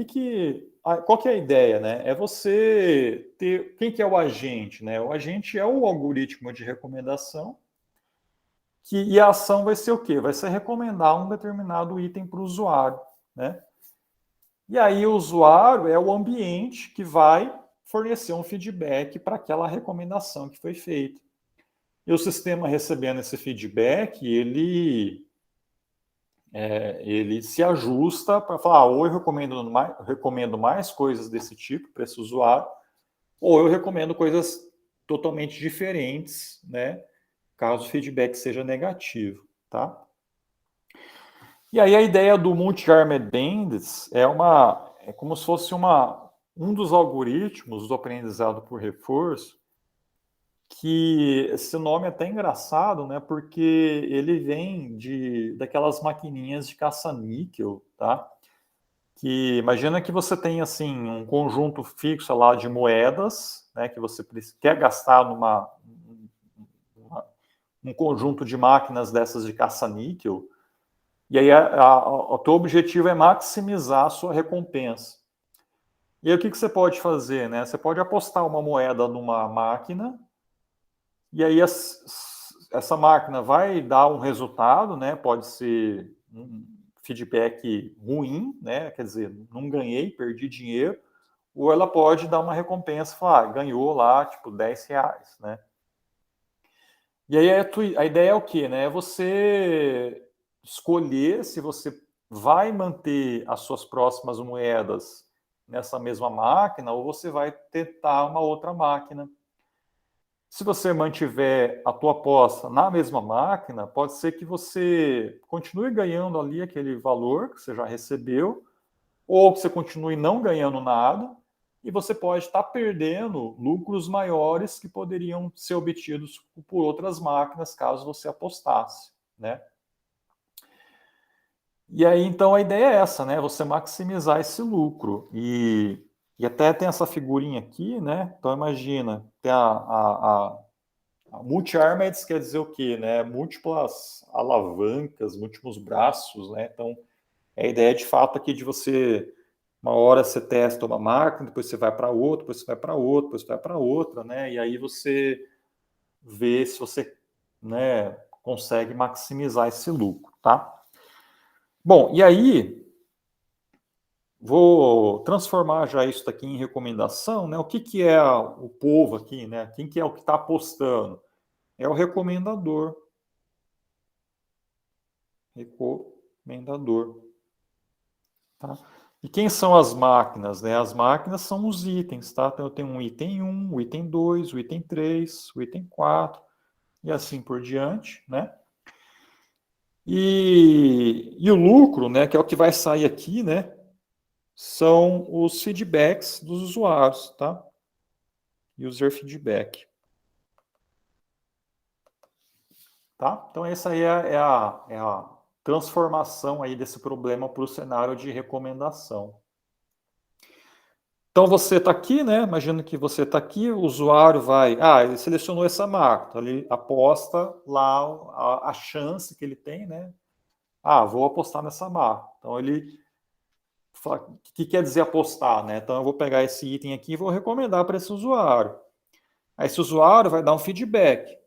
qual que é a ideia, né? É você ter... Quem que é o agente, né? O agente é o algoritmo de recomendação, e a ação vai ser o quê? Vai ser recomendar um determinado item para o usuário, né? E aí o usuário é o ambiente que vai fornecer um feedback para aquela recomendação que foi feita. E o sistema recebendo esse feedback, ele se ajusta para falar, ou eu recomendo mais coisas desse tipo para esse usuário, ou eu recomendo coisas totalmente diferentes, né? Caso o feedback seja negativo, tá? E aí a ideia do multi-armed bandits é como se fosse um dos algoritmos do aprendizado por reforço, que esse nome é até engraçado, né? Porque ele vem daquelas maquininhas de caça-níquel, tá? Que imagina que você tem assim um conjunto fixo lá de moedas, né? Que você quer gastar um conjunto de máquinas dessas de caça-níquel. E aí o teu objetivo é maximizar a sua recompensa. E aí o que você pode fazer, né? Você pode apostar uma moeda numa máquina, e aí essa máquina vai dar um resultado, né? Pode ser um feedback ruim, né? Quer dizer, não ganhei, perdi dinheiro, ou ela pode dar uma recompensa, falar, ganhou lá, tipo, R$10, né? E aí a ideia é o quê, né? É você escolher se você vai manter as suas próximas moedas nessa mesma máquina ou você vai tentar uma outra máquina. Se você mantiver a tua aposta na mesma máquina, pode ser que você continue ganhando ali aquele valor que você já recebeu, ou que você continue não ganhando nada, e você pode estar perdendo lucros maiores que poderiam ser obtidos por outras máquinas caso você apostasse, né? E aí, então, a ideia é essa, né? Você maximizar esse lucro. E até tem essa figurinha aqui, né? Então, imagina, tem a multi-armed quer dizer o quê, né? Múltiplas alavancas, múltiplos braços, né? Então, a ideia de fato aqui de você, uma hora você testa uma máquina, depois você vai para outra, depois você vai para outra, depois você vai para outra, né? E aí você vê se você, né, consegue maximizar esse lucro, tá? Bom, e aí vou transformar já isso aqui em recomendação, né? O que que é o povo aqui, né? Quem que é o que está apostando? É o recomendador. Recomendador. Tá? E quem são as máquinas, né? As máquinas são os itens, tá? Então eu tenho um item 1, o item 2, o item 3, o item 4 e assim por diante, né? E o lucro, né, que é o que vai sair aqui, né, são os feedbacks dos usuários, tá? User feedback. Tá? Então essa aí é a transformação aí desse problema para o cenário de recomendação. Então você está aqui, né? Imagina que você está aqui, o usuário vai. Ele selecionou essa marca, então ele aposta lá a chance que ele tem, né? Vou apostar nessa marca. Então ele fala, o que quer dizer apostar, né? Então eu vou pegar esse item aqui e vou recomendar para esse usuário. Aí esse usuário vai dar um feedback.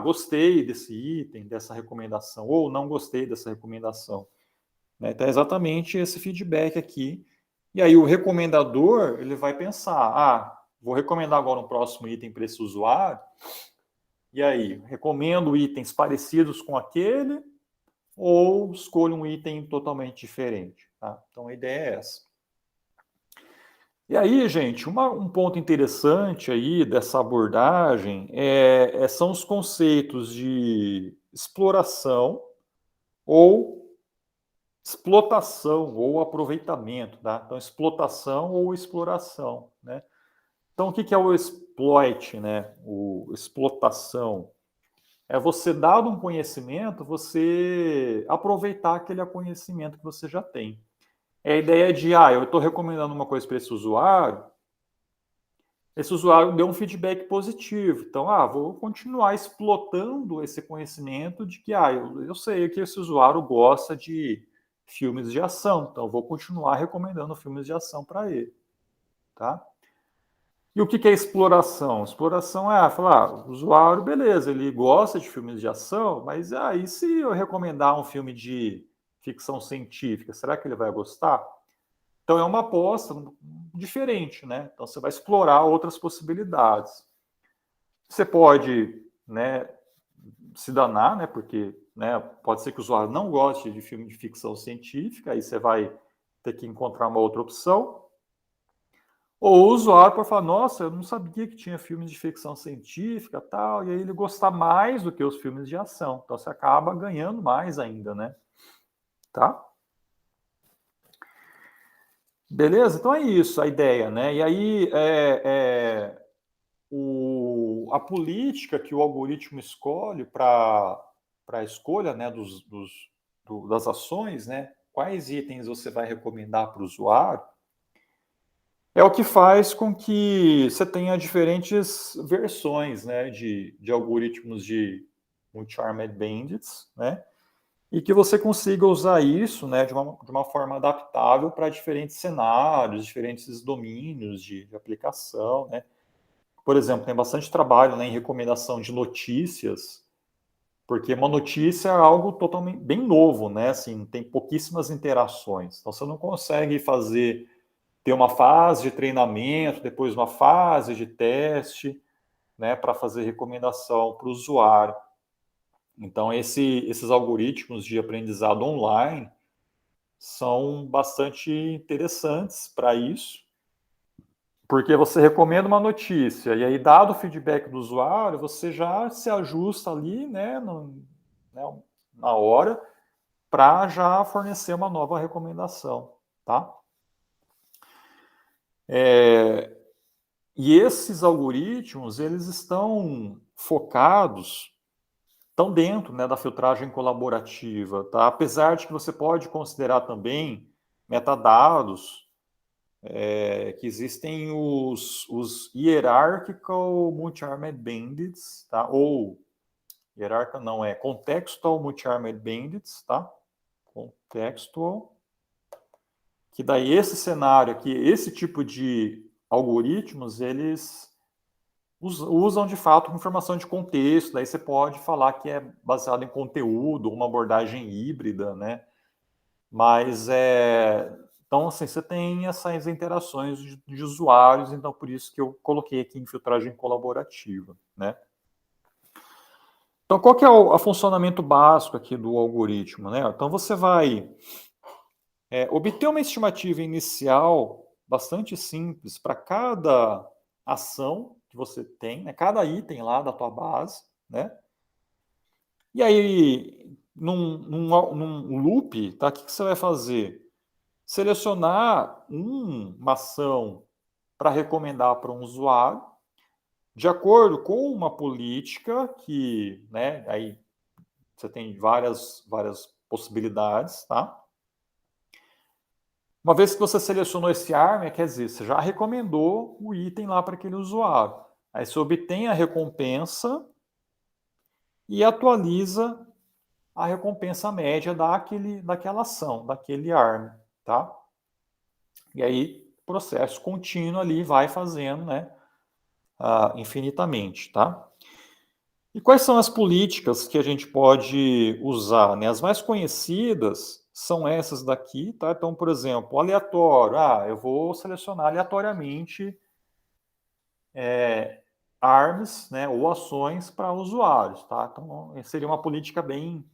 Gostei desse item, dessa recomendação, ou não gostei dessa recomendação. Né? Então é exatamente esse feedback aqui. E aí o recomendador, ele vai pensar, vou recomendar agora um próximo item para esse usuário, e aí, recomendo itens parecidos com aquele, ou escolho um item totalmente diferente. Tá? Então a ideia é essa. E aí, gente, um ponto interessante aí dessa abordagem são os conceitos de exploração ou explotação ou aproveitamento, tá? Então, explotação ou exploração, né? Então, o que é o exploit, né? O explotação é você, dado um conhecimento, você aproveitar aquele conhecimento que você já tem. É a ideia de, eu estou recomendando uma coisa para esse usuário deu um feedback positivo. Então, vou continuar explotando esse conhecimento de que, eu sei que esse usuário gosta de filmes de ação, então vou continuar recomendando filmes de ação para ele, tá? E o que é exploração? Exploração é falar, o usuário, beleza, ele gosta de filmes de ação, mas e se eu recomendar um filme de ficção científica, será que ele vai gostar? Então é uma aposta diferente, né? Então você vai explorar outras possibilidades. Você pode, né, se danar, né? Porque, né, pode ser que o usuário não goste de filme de ficção científica, aí você vai ter que encontrar uma outra opção. Ou o usuário pode falar, nossa, eu não sabia que tinha filmes de ficção científica, tal, e aí ele gostar mais do que os filmes de ação. Então você acaba ganhando mais ainda, né? Tá? Beleza? Então é isso a ideia, né? E aí a política que o algoritmo escolhe para a escolha, né, das ações, né? Quais itens você vai recomendar para o usuário? É o que faz com que você tenha diferentes versões, né, de algoritmos de multi-armed bandits, né, e que você consiga usar isso, né, de uma forma adaptável para diferentes cenários, diferentes domínios de aplicação, né. Por exemplo, tem bastante trabalho, né, em recomendação de notícias, porque uma notícia é algo totalmente bem novo, né, assim, tem pouquíssimas interações, então você não consegue ter uma fase de treinamento, depois uma fase de teste, né, para fazer recomendação para o usuário. Então, esses algoritmos de aprendizado online são bastante interessantes para isso, porque você recomenda uma notícia, e aí, dado o feedback do usuário, você já se ajusta ali, né, na hora, para já fornecer uma nova recomendação, tá? E esses algoritmos, eles estão focados, estão dentro, né, da filtragem colaborativa, tá? Apesar de que você pode considerar também metadados, que existem os Hierarchical Multi-Armed Bandits, tá? Ou, hierarca não, Contextual Multi-Armed Bandits, tá? Contextual, que daí esse cenário aqui, esse tipo de algoritmos, eles usam de fato informação de contexto, daí você pode falar que é baseado em conteúdo, uma abordagem híbrida, né? Mas então, assim, você tem essas interações de usuários, então por isso que eu coloquei aqui em filtragem colaborativa, né? Então, qual que é o funcionamento básico aqui do algoritmo, né? Então, você vai obter uma estimativa inicial bastante simples para cada ação que você tem, né? Cada item lá da tua base, né? E aí, num loop, tá? O que você vai fazer? Selecionar uma ação para recomendar para um usuário, de acordo com uma política que, né, aí você tem várias possibilidades, tá? Uma vez que você selecionou esse arm, quer dizer, você já recomendou o item lá para aquele usuário. Aí você obtém a recompensa e atualiza a recompensa média daquela ação, daquele arm, tá? E aí, processo contínuo ali vai fazendo, né, infinitamente, tá? E quais são as políticas que a gente pode usar, né? As mais conhecidas são essas daqui, tá? Então, por exemplo, aleatório. Eu vou selecionar aleatoriamente ARMs, né, ou ações para usuários, tá? Então, seria uma política bem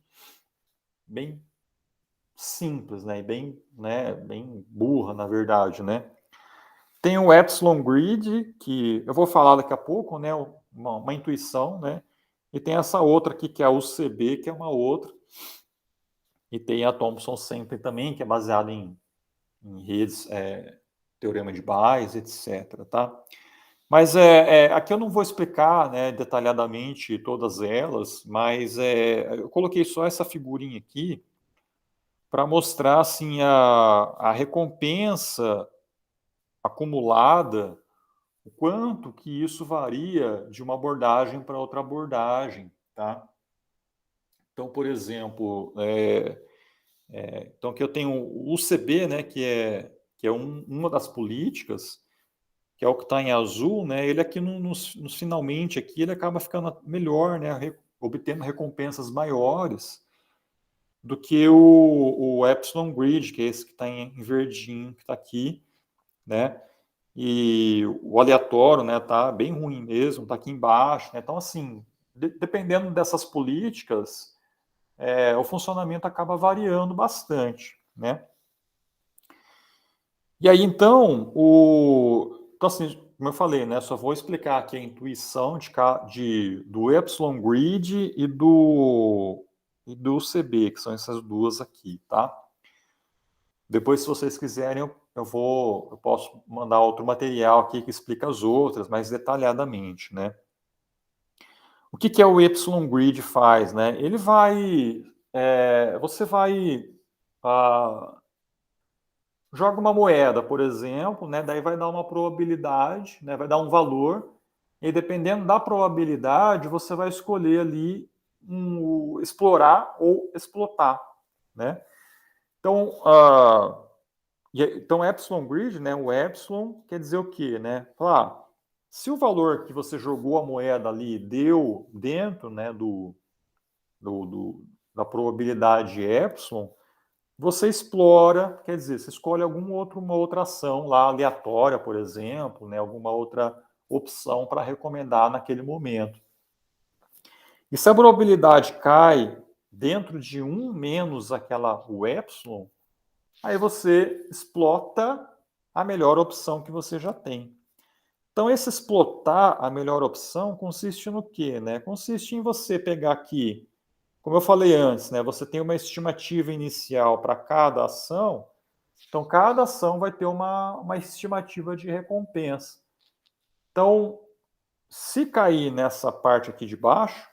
simples, né? E bem burra, na verdade, né? Tem o Epsilon Grid, que eu vou falar daqui a pouco, né? Uma intuição, né? E tem essa outra aqui, que é a UCB, que é uma outra. E tem a Thomson Center também, que é baseada em redes, teorema de Bayes, etc. Tá? Mas aqui eu não vou explicar, né, detalhadamente todas elas, mas eu coloquei só essa figurinha aqui para mostrar assim, a recompensa acumulada, o quanto que isso varia de uma abordagem para outra abordagem. Tá? Então, por exemplo, então aqui eu tenho o UCB, né, que é uma das políticas, que é o que está em azul, né, ele aqui nos finalmente aqui, ele acaba ficando melhor, né, obtendo recompensas maiores do que o Epsilon Grid, que é esse que está em verdinho, que está aqui, né, e o aleatório, né, tá bem ruim mesmo, está aqui embaixo, né, então assim, dependendo dessas políticas, o funcionamento acaba variando bastante, né? E aí, então, então assim, como eu falei, né, só vou explicar aqui a intuição do Epsilon Grid e do CB, que são essas duas aqui, tá? Depois, se vocês quiserem, eu posso mandar outro material aqui que explica as outras, mais detalhadamente, né? O que o Epsilon Grid faz, né? Ele vai... você vai... joga uma moeda, por exemplo, né? Daí vai dar uma probabilidade, né? Vai dar um valor, e dependendo da probabilidade, você vai escolher ali explorar ou explotar, né? Então, então Epsilon Grid, né? O Epsilon quer dizer o quê, né? Se o valor que você jogou a moeda ali deu dentro, né, da probabilidade Epsilon, você explora, quer dizer, você escolhe uma outra ação lá, aleatória, por exemplo, né, alguma outra opção para recomendar naquele momento. E se a probabilidade cai dentro de 1 menos o epsilon, aí você explota a melhor opção que você já tem. Então, esse explotar a melhor opção consiste no quê? Né? Consiste em você pegar aqui, como eu falei antes, né, você tem uma estimativa inicial para cada ação, Então, cada ação vai ter uma estimativa de recompensa. Então, se cair nessa parte aqui de baixo,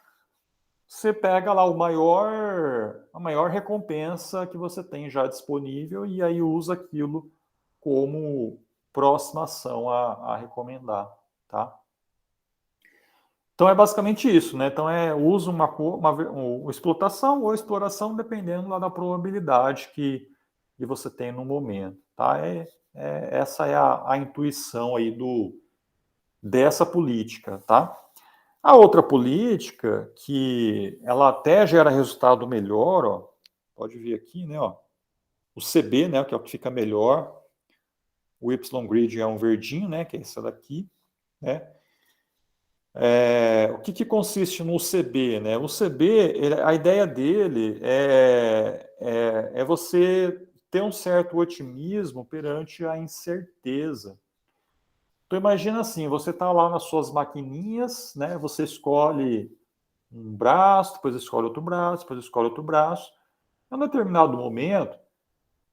você pega lá a maior recompensa que você tem já disponível e aí usa aquilo como próxima ação a recomendar, tá? Então é basicamente isso, né? Então usa uma explotação ou exploração dependendo lá da probabilidade que você tem no momento, tá? Essa é a intuição aí dessa política, tá? A outra política que ela até gera resultado melhor, ó, pode ver aqui, né? Ó, o CB, né? Que é o que fica melhor. O Y-grid é um verdinho, né? Que é essa daqui, né? O que consiste no CB, né? O CB, a ideia dele é você ter um certo otimismo perante a incerteza. Então imagina assim, você está lá nas suas maquininhas, né? Você escolhe um braço, depois escolhe outro braço, depois escolhe outro braço. Em um determinado momento,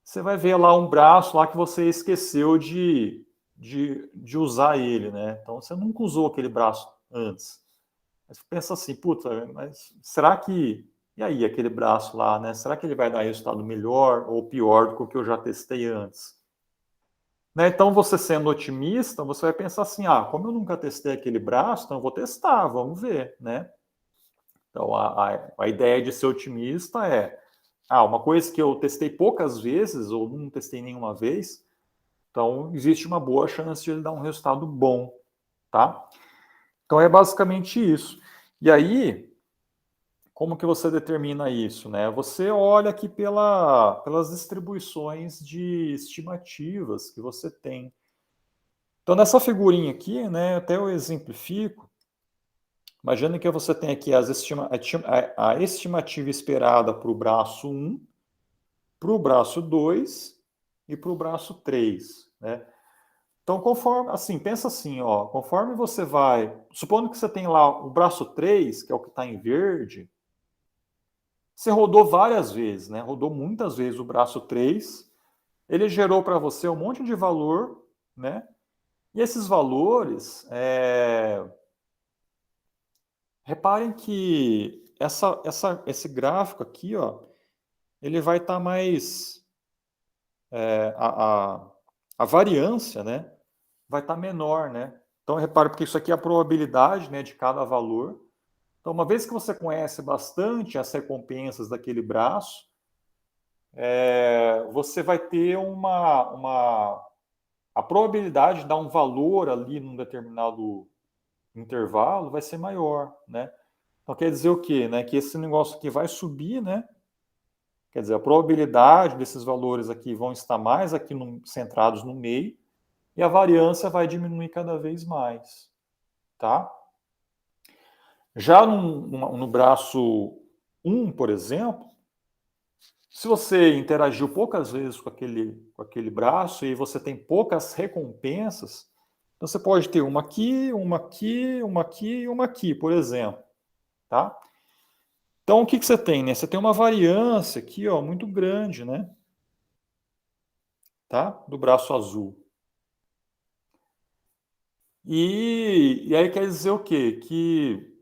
você vai ver lá um braço lá que você esqueceu de usar ele, né? Então você nunca usou aquele braço antes. Aí você pensa assim, puta, mas será que. E aí, aquele braço lá, né? Será que ele vai dar resultado melhor ou pior do que o que eu já testei antes? Né? Então, você sendo otimista, você vai pensar assim, como eu nunca testei aquele braço, então eu vou testar, vamos ver, né? Então, a ideia de ser otimista uma coisa que eu testei poucas vezes ou não testei nenhuma vez, então existe uma boa chance de ele dar um resultado bom, tá? Então, é basicamente isso. E aí, como que você determina isso, né? Você olha aqui pelas distribuições de estimativas que você tem. Então, nessa figurinha aqui, né, até eu exemplifico. Imagina que você tem aqui a estimativa esperada para o braço 1, para o braço 2 e para o braço 3, né? Então, pensa assim, ó, conforme você vai, supondo que você tem lá o braço 3, que é o que está em verde, você rodou várias vezes, né? Rodou muitas vezes o braço 3, ele gerou para você um monte de valor, né? E esses valores, reparem que esse gráfico aqui, ó, ele vai estar mais. A variância, né, vai estar menor, né? Então, repare, porque isso aqui é a probabilidade, né, de cada valor. Então, uma vez que você conhece bastante as recompensas daquele braço, você vai ter a probabilidade de dar um valor ali num determinado intervalo vai ser maior, né? Então, quer dizer o quê? Né? Que esse negócio aqui vai subir, né? Quer dizer, a probabilidade desses valores aqui vão estar mais aqui centrados no meio e a variância vai diminuir cada vez mais, tá? Já no braço 1, por exemplo, se você interagiu poucas vezes com aquele braço e você tem poucas recompensas, então você pode ter uma aqui, uma aqui, uma aqui e uma aqui, por exemplo, tá? Então, o que você tem, né? Você tem uma variância aqui, ó, muito grande, né? Tá? Do braço azul. E aí quer dizer o quê? Que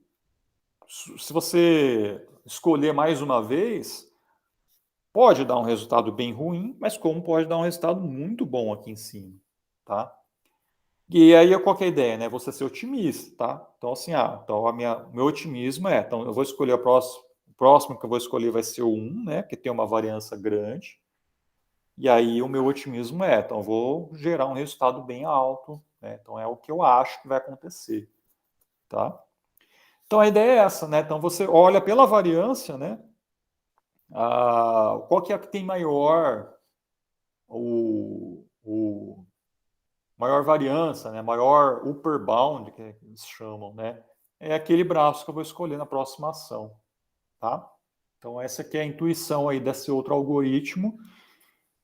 se você escolher mais uma vez, pode dar um resultado bem ruim, mas como pode dar um resultado muito bom aqui em cima, tá? E aí qual que é a ideia, né? Você ser otimista, tá? Então assim, então meu otimismo então eu vou escolher o próximo que eu vou escolher vai ser o 1, né? Que tem uma variância grande. E aí o meu otimismo então eu vou gerar um resultado bem alto, né? Então é o que eu acho que vai acontecer, tá? Então a ideia é essa, né? Então você olha pela variância, né? Qual que é a que tem o maior variância, né? Maior upper bound, que eles chamam, né? É aquele braço que eu vou escolher na próxima ação, tá? Então essa aqui é a intuição aí desse outro algoritmo.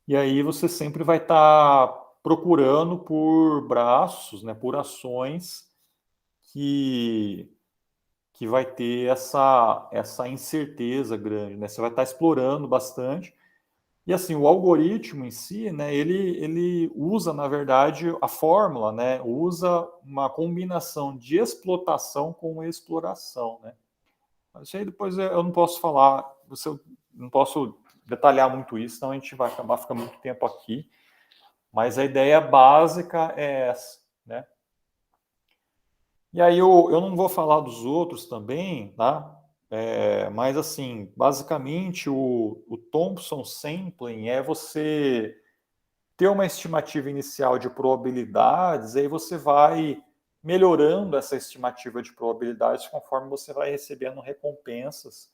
E aí você sempre vai estar procurando por braços, né? Por ações que vai ter essa incerteza grande, né? Você vai estar explorando bastante E assim, o algoritmo em si, né, ele usa, na verdade, a fórmula, né, usa uma combinação de explotação com exploração, né. Isso aí depois eu não posso falar, eu não posso detalhar muito isso, senão a gente vai acabar ficando muito tempo aqui. Mas a ideia básica é essa, né? E aí eu não vou falar dos outros também, tá? Mas assim, basicamente o Thompson Sampling é você ter uma estimativa inicial de probabilidades, aí você vai melhorando essa estimativa de probabilidades conforme você vai recebendo recompensas.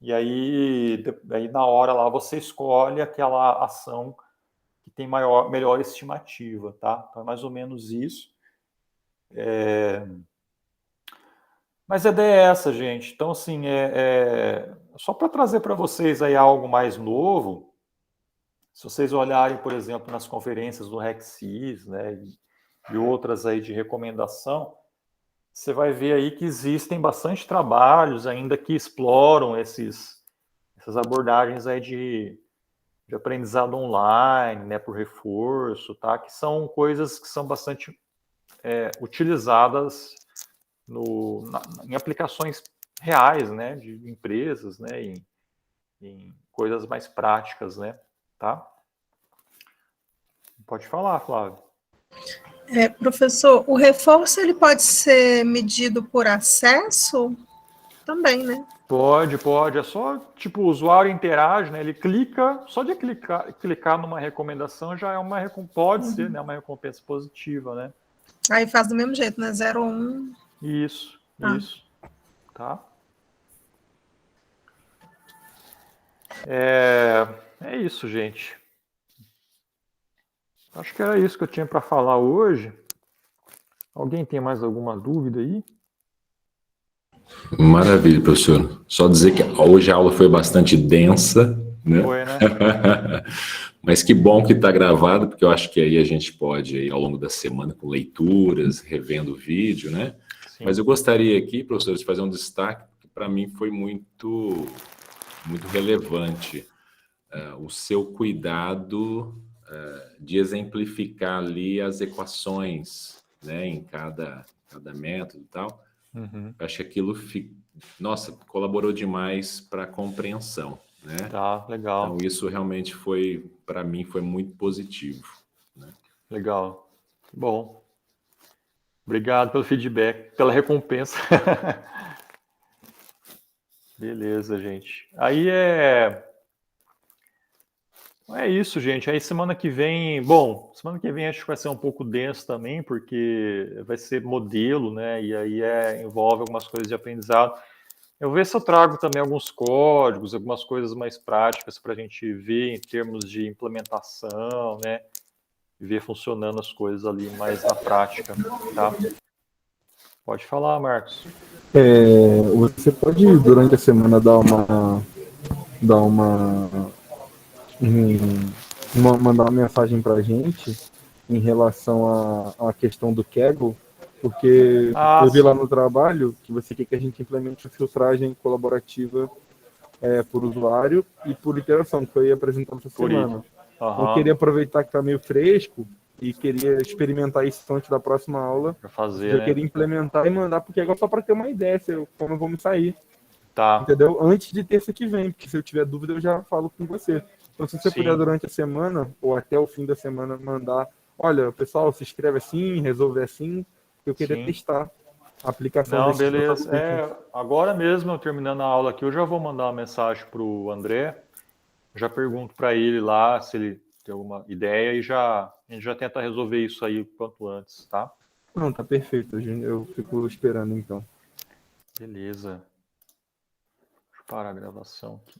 E aí na hora lá você escolhe aquela ação que tem melhor estimativa, tá? Então é mais ou menos isso. Mas a ideia é essa, gente. Então, assim, só para trazer para vocês aí algo mais novo, se vocês olharem, por exemplo, nas conferências do RECSIS, né, e outras aí de recomendação, você vai ver aí que existem bastante trabalhos ainda que exploram essas abordagens aí de aprendizado online, né, por reforço, tá? Que são coisas que são bastante utilizadas em aplicações reais, né, de empresas, né, em coisas mais práticas, né, tá? Pode falar, Flávio. Professor, o reforço ele pode ser medido por acesso também, né? Pode. É só, tipo, o usuário interage, né? Ele clica, só de clicar numa recomendação já é pode ser, né, uma recompensa positiva, né? Aí faz do mesmo jeito, né? 0 ou 1. Isso, tá? É isso, gente. Acho que era isso que eu tinha para falar hoje. Alguém tem mais alguma dúvida aí? Maravilha, professor. Só dizer que hoje a aula foi bastante densa, né? Foi, né? Mas que bom que está gravado, porque eu acho que aí a gente pode, aí, ao longo da semana, com leituras, revendo o vídeo, né? Sim. Mas eu gostaria aqui, professor, de fazer um destaque que para mim foi muito relevante. O seu cuidado de exemplificar ali as equações, né, em cada método e tal. Uhum. Eu acho que aquilo, nossa, colaborou demais para a compreensão, né? Tá, legal. Então isso realmente foi, para mim, foi muito positivo, né? Legal. Bom. Obrigado pelo feedback, pela recompensa. Beleza, gente. Aí é isso, gente. Aí semana que vem acho que vai ser um pouco denso também, porque vai ser modelo, né? E aí envolve algumas coisas de aprendizado. Eu vou ver se eu trago também alguns códigos, algumas coisas mais práticas para a gente ver em termos de implementação, né? Ver funcionando as coisas ali mais na prática, tá? Pode falar, Marcos. Você pode, durante a semana, mandar uma mensagem para a gente em relação à questão do Kaggle, porque eu vi lá no trabalho que você quer que a gente implemente a filtragem colaborativa por usuário e por interação, que foi apresentado essa semana. Uhum. Eu queria aproveitar que está meio fresco e queria experimentar isso antes da próxima aula. Para fazer, eu queria implementar e mandar para o Kaggle só para ter uma ideia como vamos sair. Tá. Entendeu? Antes de terça que vem, porque se eu tiver dúvida eu já falo com você. Então se você puder durante a semana ou até o fim da semana mandar, olha, pessoal, se inscreve assim, resolve assim, eu queria testar a aplicação. Não, beleza. Agora mesmo, eu terminando a aula aqui, eu já vou mandar uma mensagem para o André, já pergunto para ele lá se ele tem alguma ideia e a gente já tenta resolver isso aí quanto antes, tá? Não, tá perfeito, eu fico esperando então. Beleza. Deixa eu parar a gravação aqui.